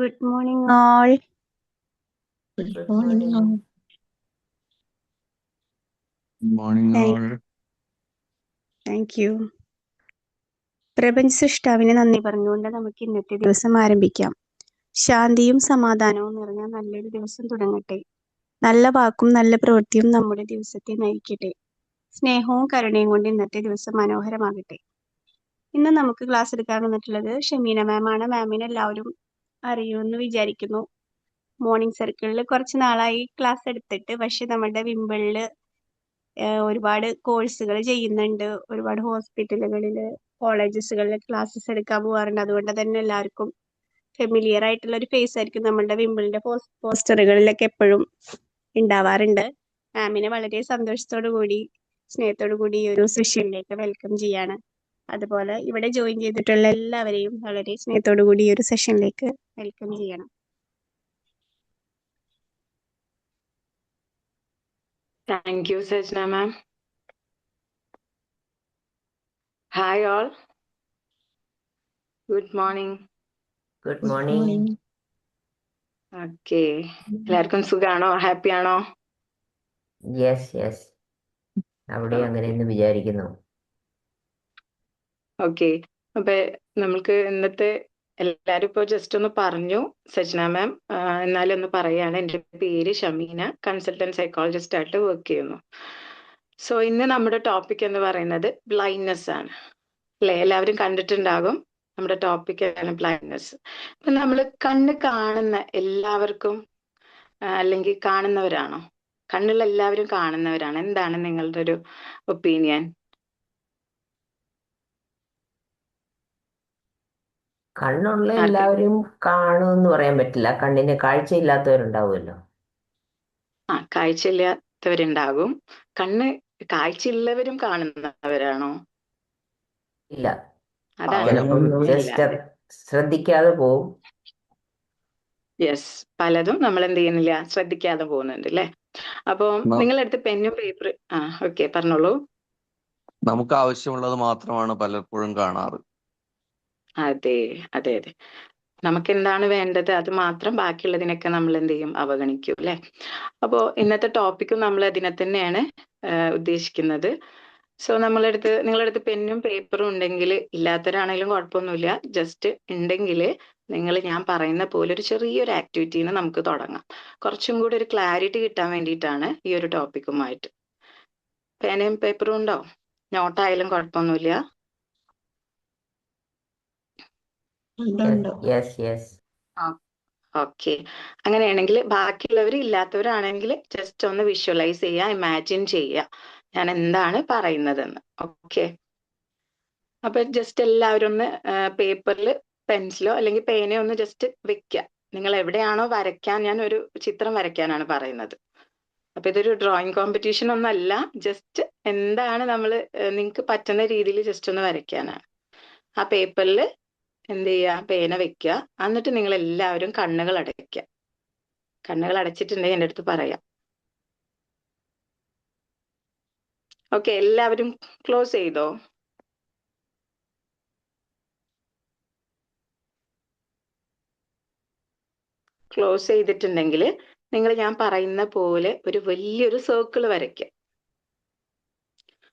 Good morning, all. Good morning, all. Morning, Thank, all. thank you. പ്രപഞ്ച സൃഷ്ടാവിന് നന്ദി പറഞ്ഞുകൊണ്ട് നമുക്ക് ഇന്നത്തെ ദിവസം ആരംഭിക്കാം. ശാന്തിയും സമാധാനവും നിറഞ്ഞ നല്ലൊരു ദിവസം തുടങ്ങട്ടെ. നല്ല വാക്കും നല്ല പ്രവൃത്തിയും നമ്മുടെ ദിവസത്തെ നയിക്കട്ടെ. സ്നേഹവും കരുണയും കൊണ്ട് ഇന്നത്തെ ദിവസം മനോഹരമാകട്ടെ. ഇന്ന് നമുക്ക് ക്ലാസ് എടുക്കാൻ വന്നിട്ടുള്ളത് ഷമീന മാം ആണ്. മാമിനെ എല്ലാവരും അറിയുമെന്ന് വിചാരിക്കുന്നു. മോർണിംഗ് സർക്കിളിൽ കുറച്ച് നാളായി ക്ലാസ് എടുത്തിട്ട്, പക്ഷെ നമ്മുടെ വിമ്പിളിൽ ഒരുപാട് കോഴ്സുകൾ ചെയ്യുന്നുണ്ട്. ഒരുപാട് ഹോസ്പിറ്റലുകളിൽ, കോളേജസുകളിൽ ക്ലാസ്സസ് എടുക്കാൻ പോകാറുണ്ട്. അതുകൊണ്ട് തന്നെ എല്ലാവർക്കും ഫെമിലിയർ ആയിട്ടുള്ള ഒരു ഫേസ് ആയിരിക്കും നമ്മളുടെ വിമ്പിളിന്റെ പോസ്റ്ററുകളിലൊക്കെ എപ്പോഴും ഉണ്ടാവാറുണ്ട്. മാമിനെ വളരെ സന്തോഷത്തോടു കൂടി, സ്നേഹത്തോടു കൂടി ഈ ഒരു സെഷനിലേക്ക് വെൽക്കം ചെയ്യാണ്. അതുപോലെ ഇവിടെ ജോയിൻ ചെയ്തിട്ടുള്ള എല്ലാവരെയും വളരെ സ്നേഹത്തോടു കൂടി ഈ ഒരു സെഷനിലേക്ക് വെൽക്കം ചെയ്യണം. Thank you, Sajna ma'am. Hi, all. Good morning. Good Good morning. morning. Okay. എല്ലാവർക്കും സുഖാണോ? ഹാപ്പി ആണോ? Yes, yes. അവിടെ അങ്ങനെയെന്ന് വിചാരിക്കുന്നു. ഓക്കെ. അപ്പൊ നമുക്ക് ഇന്നത്തെ എല്ലാരും ഇപ്പൊ ജസ്റ്റ് ഒന്ന് പറഞ്ഞു സജ്ന മാം. എന്നാലും ഒന്ന് പറയാണ്. എൻ്റെ പേര് ഷമീന, കൺസൾട്ടന്റ് സൈക്കോളജിസ്റ്റ് ആയിട്ട് വർക്ക് ചെയ്യുന്നു. സോ ഇന്ന് നമ്മുടെ ടോപ്പിക് എന്ന് പറയുന്നത് ബ്ലൈൻഡ്നെസ് ആണ് അല്ലെ? എല്ലാവരും കണ്ടിട്ടുണ്ടാകും. നമ്മുടെ ടോപ്പിക് ആണ് ബ്ലൈൻഡ്നെസ്. അപ്പൊ നമ്മൾ കണ്ണ് കാണുന്ന എല്ലാവർക്കും അല്ലെങ്കിൽ കാണുന്നവരാണോ? കണ്ണുള്ള എല്ലാവരും കാണുന്നവരാണ്. എന്താണ് നിങ്ങളുടെ ഒരു ഒപ്പീനിയൻ? കണ്ണുള്ള എല്ലാവരും കാണുമെന്ന് പറയാൻ പറ്റില്ല. കണ്ണിന് കാഴ്ചയില്ലാത്തവരുണ്ടാവുമല്ലോ. കാഴ്ചയില്ലാത്തവരുണ്ടാകും. കണ്ണ് കാഴ്ചയുള്ളവരും കാണുന്നവരാണോ? ഇല്ല, അതാണ് ചിലപ്പം ജസ്റ്റ് ശ്രദ്ധിക്കാതെ പോവും. യെസ്, പലതും നമ്മൾ എന്ത് ചെയ്യുന്നില്ല, ശ്രദ്ധിക്കാതെ പോകുന്നുണ്ട് അല്ലെ? അപ്പൊ നിങ്ങളടുത്ത് പെന്നും പേപ്പർ ഓക്കെ പറഞ്ഞോളൂ. നമുക്ക് ആവശ്യമുള്ളത് മാത്രമാണ് പലപ്പോഴും കാണാറ്. അതെ അതെ അതെ, നമുക്ക് എന്താണ് വേണ്ടത് അത് മാത്രം, ബാക്കിയുള്ളതിനൊക്കെ നമ്മൾ എന്ത് ചെയ്യും, അവഗണിക്കും അല്ലെ? അപ്പോ ഇന്നത്തെ ടോപ്പിക്കും നമ്മൾ അതിനെ തന്നെയാണ് ഉദ്ദേശിക്കുന്നത്. സോ നിങ്ങളുടെ അടുത്ത് പെന്നും പേപ്പറും ഉണ്ടെങ്കിൽ, ഇല്ലാത്തവരാണെങ്കിലും കുഴപ്പമൊന്നുമില്ല, ജസ്റ്റ് ഉണ്ടെങ്കിൽ നിങ്ങൾ ഞാൻ പറയുന്ന പോലെ ഒരു ചെറിയൊരു ആക്ടിവിറ്റീന്ന് നമുക്ക് തുടങ്ങാം. കുറച്ചും കൂടി ഒരു ക്ലാരിറ്റി കിട്ടാൻ വേണ്ടിയിട്ടാണ് ഈ ഒരു ടോപ്പിക്കുമായിട്ട്. പേനയും പേപ്പറും ഉണ്ടോ? നോട്ടായാലും കുഴപ്പമൊന്നുമില്ല. Yes yes. ഓക്കെ, അങ്ങനെയാണെങ്കിൽ ബാക്കിയുള്ളവർ ഇല്ലാത്തവരാണെങ്കിൽ ജസ്റ്റ് ഒന്ന് വിഷ്വലൈസ് ചെയ്യുക, ഇമാജിൻ ചെയ്യുക ഞാൻ എന്താണ് പറയുന്നതെന്ന്. ഓക്കെ, അപ്പൊ ജസ്റ്റ് എല്ലാവരും ഒന്ന് പേപ്പറിൽ പെൻസിലോ അല്ലെങ്കിൽ പേനയോ ഒന്ന് ജസ്റ്റ് വെക്കുക. നിങ്ങൾ എവിടെയാണോ വരയ്ക്കാൻ, ഞാൻ ഒരു ചിത്രം വരയ്ക്കാനാണ് പറയുന്നത്. അപ്പൊ ഇതൊരു ഡ്രോയിങ് കോമ്പറ്റീഷൻ ഒന്നല്ല, ജസ്റ്റ് എന്താണ് നമ്മൾ നിങ്ങൾക്ക് പറ്റുന്ന രീതിയിൽ ജസ്റ്റ് ഒന്ന് വരയ്ക്കാനാണ്. ആ പേപ്പറിൽ എന്ത് ചെയ്യുക, പേന വെക്കുക. എന്നിട്ട് നിങ്ങൾ എല്ലാവരും കണ്ണുകൾ അടയ്ക്കുക. കണ്ണുകൾ അടച്ചിട്ടുണ്ടെങ്കിൽ എൻ്റെ അടുത്ത് പറയാം. ഓക്കെ, എല്ലാവരും ക്ലോസ് ചെയ്തോ? ക്ലോസ് ചെയ്തിട്ടുണ്ടെങ്കിൽ നിങ്ങൾ ഞാൻ പറയുന്ന പോലെ ഒരു വലിയൊരു സർക്കിൾ വരയ്ക്കുക.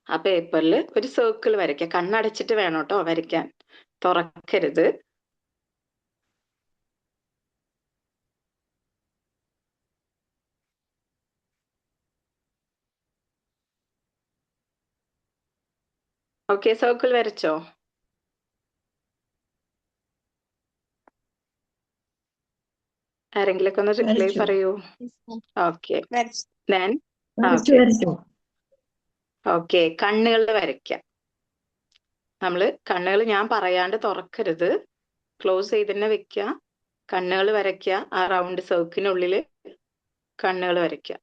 ആ പേപ്പറിൽ ഒരു സർക്കിൾ വരയ്ക്കുക. കണ്ണടച്ചിട്ട് വേണം കേട്ടോ വരയ്ക്കാൻ, തുറക്കരുത്. Okay, circle വരച്ചോ? ആരെങ്കിലൊക്കെ ഒന്ന് റിപ്ലൈ പറയൂ. ഓക്കെ, ദെൻ ഓക്കെ, കണ്ണുകൾ വരയ്ക്കാം. നമ്മൾ കണ്ണുകൾ ഞാൻ പറയാണ്ട് തുറക്കരുത്, ക്ലോസ് ചെയ്ത് തന്നെ വെക്കുക. കണ്ണുകൾ വരയ്ക്കുക. ആ റൗണ്ട് സർക്കിളിനുള്ളിൽ കണ്ണുകൾ വരയ്ക്കുക.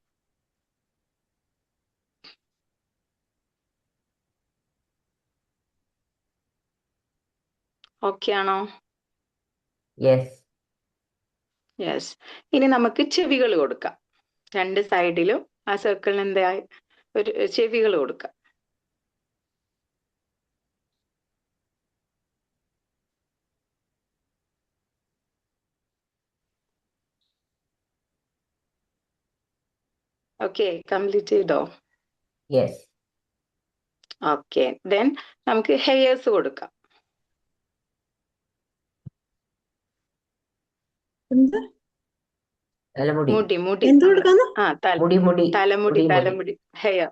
ഓക്കെ ആണോ? യെസ്. ഇനി നമുക്ക് ചെവികൾ കൊടുക്കാം. രണ്ട് സൈഡിലും ആ സർക്കിളിന് എന്താ ഒരു ചെവികൾ കൊടുക്കാം. ഓക്കെ, കംപ്ലീറ്റ് ചെയ്തോ? യെസ്. ഓക്കെ, ദെൻ നമുക്ക് ഹെയർസ് കൊടുക്കാം. എന്ത് തലമുടി മുടി മുടി എന്ത് നമ്മള് കൊടുക്കാന്ന്? മുടി മുടി തലമുടി മുടി മുടി തലമുടി ഹെയർ.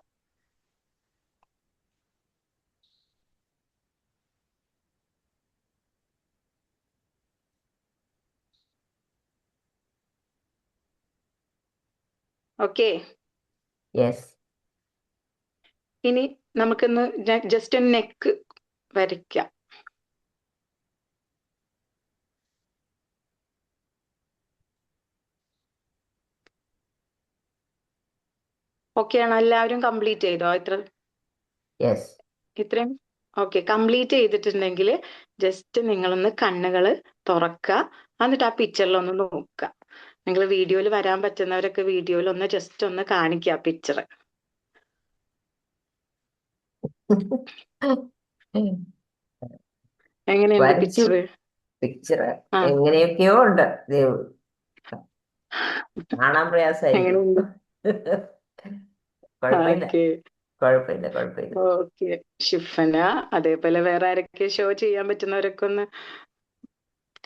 Okay, yes. ഇനി നമുക്കൊന്ന് ജസ്റ്റ് ഒരു നെക്ക് വരയ്ക്കാം. ഓക്കെ ആണോ? എല്ലാവരും കംപ്ലീറ്റ് ചെയ്തോ? യെസ്. ഇത്രയും ഓക്കെ, കംപ്ലീറ്റ് ചെയ്തിട്ടുണ്ടെങ്കിൽ ജസ്റ്റ് നിങ്ങളൊന്ന് കണ്ണുകൾ തുറക്കുക, എന്നിട്ട് ആ പിക്ചറിലൊന്ന് നോക്കുക. നിങ്ങൾ വീഡിയോയിൽ വരാൻ പറ്റുന്നവരൊക്കെ വീഡിയോയിൽ ഒന്ന് ജസ്റ്റ് ഒന്ന് കാണിക്കുക പിക്ചർ. എങ്ങനെയുണ്ട് വരച്ചു. പിക്ചർ? പിക്ചർ ആ, എങ്ങനെയൊക്കെയോ ഉണ്ട്. കാണാൻ പ്രയാസമായിരിക്കും. എങ്ങനെയുണ്ട്? കുഴപ്പമില്ല, ഓക്കെ കുഴപ്പമില്ല, കുഴപ്പമില്ല. ഓക്കെ. ഷിഫന, അതേപോലെ വേറെ ആരൊക്കെ ഷോ ചെയ്യാൻ പറ്റുന്നവരൊക്കെ ഒന്ന്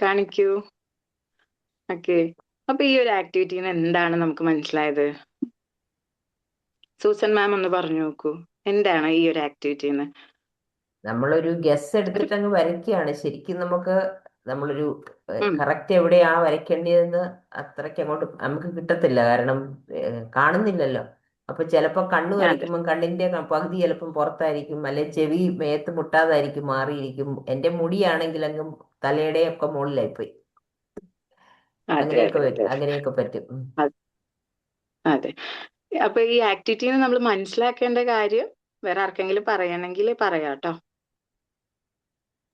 കാണിക്കൂ. ഓക്കെ, അപ്പൊ ഈ ഒരു ആക്ടിവിറ്റിന്ന് എന്താണ് നമുക്ക് മനസ്സിലായത്? സൂസൻ മാം ഒന്ന് പറഞ്ഞു നോക്കൂ, എന്താണ് ഈ ഒരു ആക്ടിവിറ്റിന്ന്? നമ്മളൊരു ഗസ് എടുത്തിട്ട് അങ്ങ് വരയ്ക്കുകയാണ്. ശരിക്കും നമ്മളൊരു ഉം, കറക്റ്റ് എവിടെയാ വരയ്ക്കേണ്ടതെന്ന് അത്രയ്ക്ക് അങ്ങോട്ട് നമുക്ക് കിട്ടത്തില്ല. കാരണം കാണുന്നില്ലല്ലോ. അപ്പൊ ചിലപ്പോ കണ്ണ് അതെ വരയ്ക്കുമ്പോൾ കണ്ണിന്റെ പകുതി ചിലപ്പം പുറത്തായിരിക്കും, അല്ലെ ചെവി മേത്ത് മുട്ടാതായിരിക്കും, മാറിയിരിക്കും. എന്റെ മുടിയാണെങ്കിൽ അങ്ങ് തലയുടെ ഒക്കെ മുകളിലായിപ്പോയി. അതെ അതെ അതെ അങ്ങനെയൊക്കെ പറ്റും. അതെ അതെ. അപ്പൊ ഈ ആക്ടിവിറ്റിന്ന് നമ്മൾ മനസ്സിലാക്കേണ്ട കാര്യം വേറെ ആർക്കെങ്കിലും പറയണമെങ്കിൽ പറയാട്ടോ,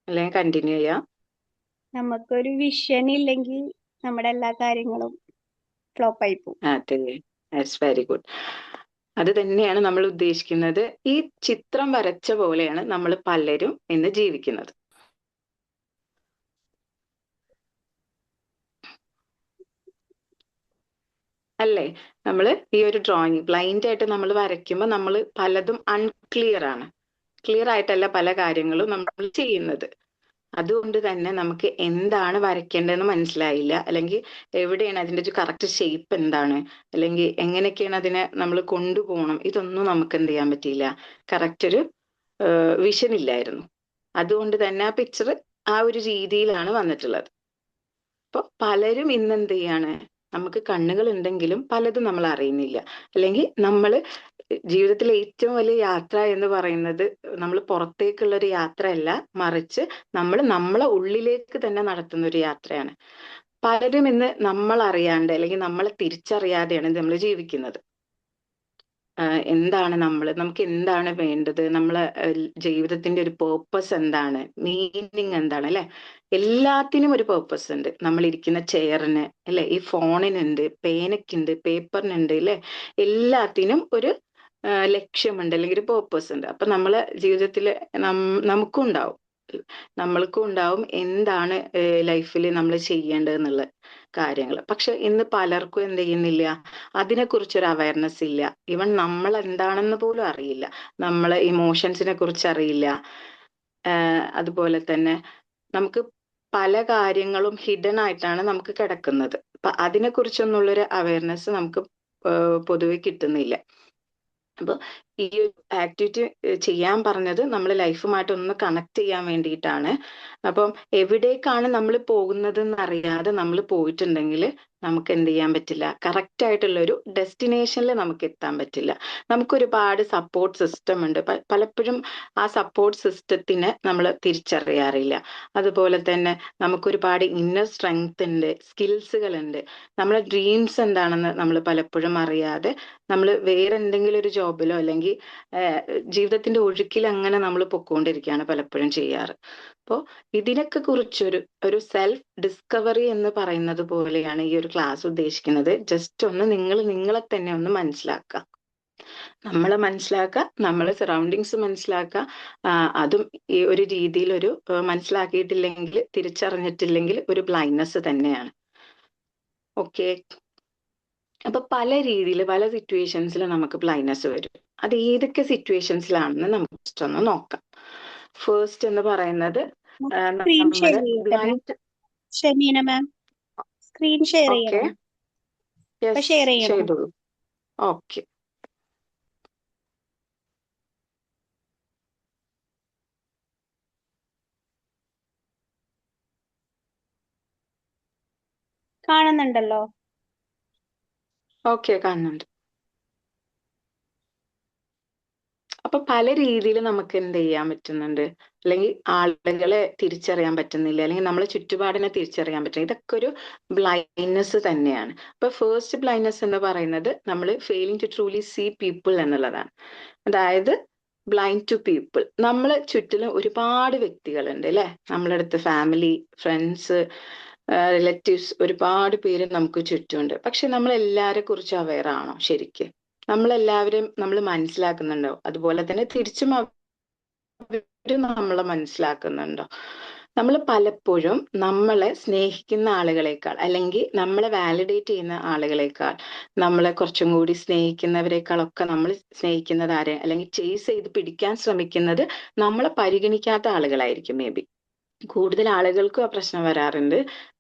അല്ലെങ്കിൽ കണ്ടിന്യൂ ചെയ്യാം. നമുക്കൊരു വിഷൻ ഇല്ലെങ്കിൽ നമ്മുടെ എല്ലാ കാര്യങ്ങളും ഫ്ലോപ്പ് ആയി പോകും. അതെ, ദാറ്റ്സ് വെരി ഗുഡ്. അത് തന്നെയാണ് നമ്മൾ ഉദ്ദേശിക്കുന്നത്. ഈ ചിത്രം വരച്ച പോലെയാണ് നമ്മൾ പലരും ഇന്ന് ജീവിക്കുന്നത്. അല്ലേ? നമ്മൾ ഈ ഒരു ഡ്രോയിങ് ബ്ലൈൻഡ് ആയിട്ട് നമ്മൾ വരയ്ക്കുമ്പോൾ നമ്മൾ പലതും അൺക്ലിയർ ആണ്. ക്ലിയർ ആയിട്ടല്ല പല കാര്യങ്ങളും നമ്മൾ ചെയ്യുന്നത്. അതുകൊണ്ട് തന്നെ നമുക്ക് എന്താണ് വരയ്ക്കേണ്ടതെന്ന് മനസ്സിലായില്ല, അല്ലെങ്കിൽ എവിടെയാണ് അതിൻ്റെ ഒരു കറക്റ്റ് ഷേപ്പ് എന്താണ്, അല്ലെങ്കിൽ എങ്ങനെയൊക്കെയാണ് അതിനെ നമ്മൾ കൊണ്ടുപോകണം, ഇതൊന്നും നമുക്ക് എന്ത് ചെയ്യാൻ പറ്റിയില്ല, കറക്റ്റ് ഒരു വിഷൻ ഇല്ലായിരുന്നു. അതുകൊണ്ട് തന്നെ ആ പിക്ചർ ആ ഒരു രീതിയിലാണ് വന്നിട്ടുള്ളത്. അപ്പോൾ പലരും ഇന്ന് എന്ത് ചെയ്യാണ്, നമുക്ക് കണ്ണുകൾ ഉണ്ടെങ്കിലും പലതും നമ്മൾ അറിയുന്നില്ല. അല്ലെങ്കിൽ നമ്മൾ ജീവിതത്തിലെ ഏറ്റവും വലിയ യാത്ര എന്ന് പറയുന്നത് നമ്മൾ പുറത്തേക്കുള്ള ഒരു യാത്രയല്ല, മറിച്ച് നമ്മൾ നമ്മളെ ഉള്ളിലേക്ക് തന്നെ നടത്തുന്ന ഒരു യാത്രയാണ്. പലരും ഇന്ന് നമ്മൾ അറിയാണ്ട് അല്ലെങ്കിൽ നമ്മളെ തിരിച്ചറിയാതെയാണ് നമ്മൾ ജീവിക്കുന്നത്. എന്താണ് നമുക്ക് എന്താണ് വേണ്ടത്, നമ്മളെ ജീവിതത്തിന്റെ ഒരു പേർപ്പസ് എന്താണ്, മീനിങ് എന്താണ്, അല്ലെ? എല്ലാത്തിനും ഒരു പേർപ്പസ് ഉണ്ട്. നമ്മൾ ഇരിക്കുന്ന ചെയറിന് അല്ലെ, ഈ ഫോണിനുണ്ട്, പേനയ്ക്കുണ്ട്, പേപ്പറിനുണ്ട്, അല്ലെ? എല്ലാത്തിനും ഒരു ലക്ഷ്യമുണ്ട്, അല്ലെങ്കിൽ ഒരു പേർപ്പസ് ഉണ്ട്. അപ്പൊ നമ്മളെ ജീവിതത്തിൽ നമുക്കും ഉണ്ടാവും എന്താണ് ലൈഫിൽ നമ്മൾ ചെയ്യേണ്ടതെന്നുള്ള കാര്യങ്ങൾ. പക്ഷെ ഇന്ന് പലർക്കും എന്ത് ചെയ്യുന്നില്ല, അതിനെക്കുറിച്ചൊരു അവയർനെസ് ഇല്ല. ഈവൻ നമ്മൾ എന്താണെന്ന് പോലും അറിയില്ല, നമ്മളെ ഇമോഷൻസിനെ കുറിച്ച് അറിയില്ല. അതുപോലെ തന്നെ നമുക്ക് പല കാര്യങ്ങളും ഹിഡൻ ആയിട്ടാണ് നമുക്ക് കിടക്കുന്നത്. അപ്പൊ അതിനെക്കുറിച്ചൊന്നുള്ളൊരു അവയർനെസ് നമുക്ക് പൊതുവെ കിട്ടുന്നില്ല. അപ്പോൾ ഈ ഒരു ആക്ടിവിറ്റി ചെയ്യാൻ പറഞ്ഞത് നമ്മൾ ലൈഫുമായിട്ട് ഒന്ന് കണക്ട് ചെയ്യാൻ വേണ്ടിയിട്ടാണ്. അപ്പം എവിടേക്കാണ് നമ്മൾ പോകുന്നത് എന്നറിയാതെ നമ്മൾ പോയിട്ടുണ്ടെങ്കിൽ നമുക്ക് എന്ത് ചെയ്യാൻ പറ്റില്ല, കറക്റ്റ് ആയിട്ടുള്ള ഒരു ഡെസ്റ്റിനേഷനിൽ നമുക്ക് എത്താൻ പറ്റില്ല. നമുക്കൊരുപാട് സപ്പോർട്ട് സിസ്റ്റം ഉണ്ട്, പലപ്പോഴും ആ സപ്പോർട്ട് സിസ്റ്റത്തിനെ നമ്മൾ തിരിച്ചറിയാറില്ല. അതുപോലെ തന്നെ നമുക്കൊരുപാട് ഇന്നർ സ്ട്രെങ്ത് ഉണ്ട്, സ്കിൽസുകളുണ്ട്. നമ്മളെ ഡ്രീംസ് എന്താണെന്ന് നമ്മൾ പലപ്പോഴും അറിയാതെ നമ്മൾ വേറെ എന്തെങ്കിലും ഒരു ജോബിലോ അല്ലെങ്കിൽ ജീവിതത്തിന്റെ ഒഴുക്കിൽ അങ്ങനെ നമ്മൾ പൊക്കോണ്ടിരിക്കുകയാണ് പലപ്പോഴും ചെയ്യാറ്. അപ്പോൾ ഇതിനൊക്കെ കുറിച്ചൊരു സെൽഫ് ഡിസ്കവറി എന്ന് പറയുന്നത് പോലെയാണ് ഈ ഒരു ക്ലാസ് ഉദ്ദേശിക്കുന്നത്. ജസ്റ്റ് ഒന്ന് നിങ്ങളെ തന്നെ ഒന്ന് മനസ്സിലാക്കുക, നമ്മളെ മനസ്സിലാക്കുക, നമ്മളെ സറൗണ്ടിങ്സ് മനസ്സിലാക്കുക. അതും ഈ ഒരു രീതിയിൽ ഒരു മനസ്സിലാക്കിയിട്ടില്ലെങ്കിൽ, തിരിച്ചറിഞ്ഞിട്ടില്ലെങ്കിൽ ഒരു ബ്ലൈൻഡ്നെസ് തന്നെയാണ്. ഓക്കെ, അപ്പൊ പല രീതിയിൽ പല സിറ്റുവേഷൻസിൽ നമുക്ക് ബ്ലൈൻഡ്നെസ് വരും. അത് ഏതൊക്കെ സിറ്റുവേഷൻസിലാണെന്ന് നമുക്ക് ജസ്റ്റ് ഒന്ന് നോക്കാം. ഫസ്റ്റ് എന്ന് പറയുന്നത് സ്ക്രീൻ ഷെയർ നമ്മുടെ ചെയ്യട്ടെ മാം. ബ്ലൈൻഡ്. ഷമീന മാം സ്ക്രീൻ ഷെയർ ഓക്കെ, ചെയ്യണോ? അപ്പൊ യെസ്, ഷെയർ ചെയ്യണോ? ചെയ്തോളൂ. ഓക്കെ, കാണുന്നുണ്ടല്ലോ. ഓക്കെ, കാണുന്നുണ്ട്. അപ്പൊ പല രീതിയിൽ നമുക്ക് എന്ത് ചെയ്യാൻ പറ്റുന്നുണ്ട്, അല്ലെങ്കിൽ ആളുകളെ തിരിച്ചറിയാൻ പറ്റുന്നില്ല, അല്ലെങ്കിൽ നമ്മളെ ചുറ്റുപാടിനെ തിരിച്ചറിയാൻ പറ്റുന്നില്ല. ഇതൊക്കെ ഒരു ബ്ലൈൻഡ്നെസ് തന്നെയാണ്. അപ്പൊ ഫസ്റ്റ് ബ്ലൈൻഡ്നെസ് എന്ന് പറയുന്നത് നമ്മൾ failing to truly see people എന്നുള്ളതാണ്. അതായത് ബ്ലൈൻഡ് ടു പീപ്പിൾ. നമ്മളെ ചുറ്റിലും ഒരുപാട് വ്യക്തികളുണ്ട് അല്ലെ, നമ്മുടെ അടുത്ത് ഫാമിലി, ഫ്രണ്ട്സ്, റിലേറ്റീവ്സ്, ഒരുപാട് പേര് നമുക്ക് ചുറ്റുമുണ്ട്. പക്ഷെ നമ്മൾ എല്ലാരെ കുറിച്ച് അവെയർ ആണോ? ശരിക്കും നമ്മളെല്ലാവരും നമ്മൾ മനസ്സിലാക്കുന്നുണ്ടോ? അതുപോലെ തന്നെ തിരിച്ചും അവര് നമ്മളെ മനസ്സിലാക്കുന്നുണ്ടോ? നമ്മൾ പലപ്പോഴും നമ്മളെ സ്നേഹിക്കുന്ന ആളുകളെക്കാൾ, അല്ലെങ്കിൽ നമ്മളെ വാലിഡേറ്റ് ചെയ്യുന്ന ആളുകളെക്കാൾ, നമ്മളെ കുറച്ചും കൂടി സ്നേഹിക്കുന്നവരെക്കാളൊക്കെ നമ്മൾ സ്നേഹിക്കുന്നത് ആരെ, അല്ലെങ്കിൽ ചേസ് ചെയ്ത് പിടിക്കാൻ ശ്രമിക്കുന്നത് നമ്മളെ പരിഗണിക്കാത്ത ആളുകളായിരിക്കും. മേ ബി കൂടുതൽ ആളുകൾക്കും ആ പ്രശ്നം വരാറുണ്ട്.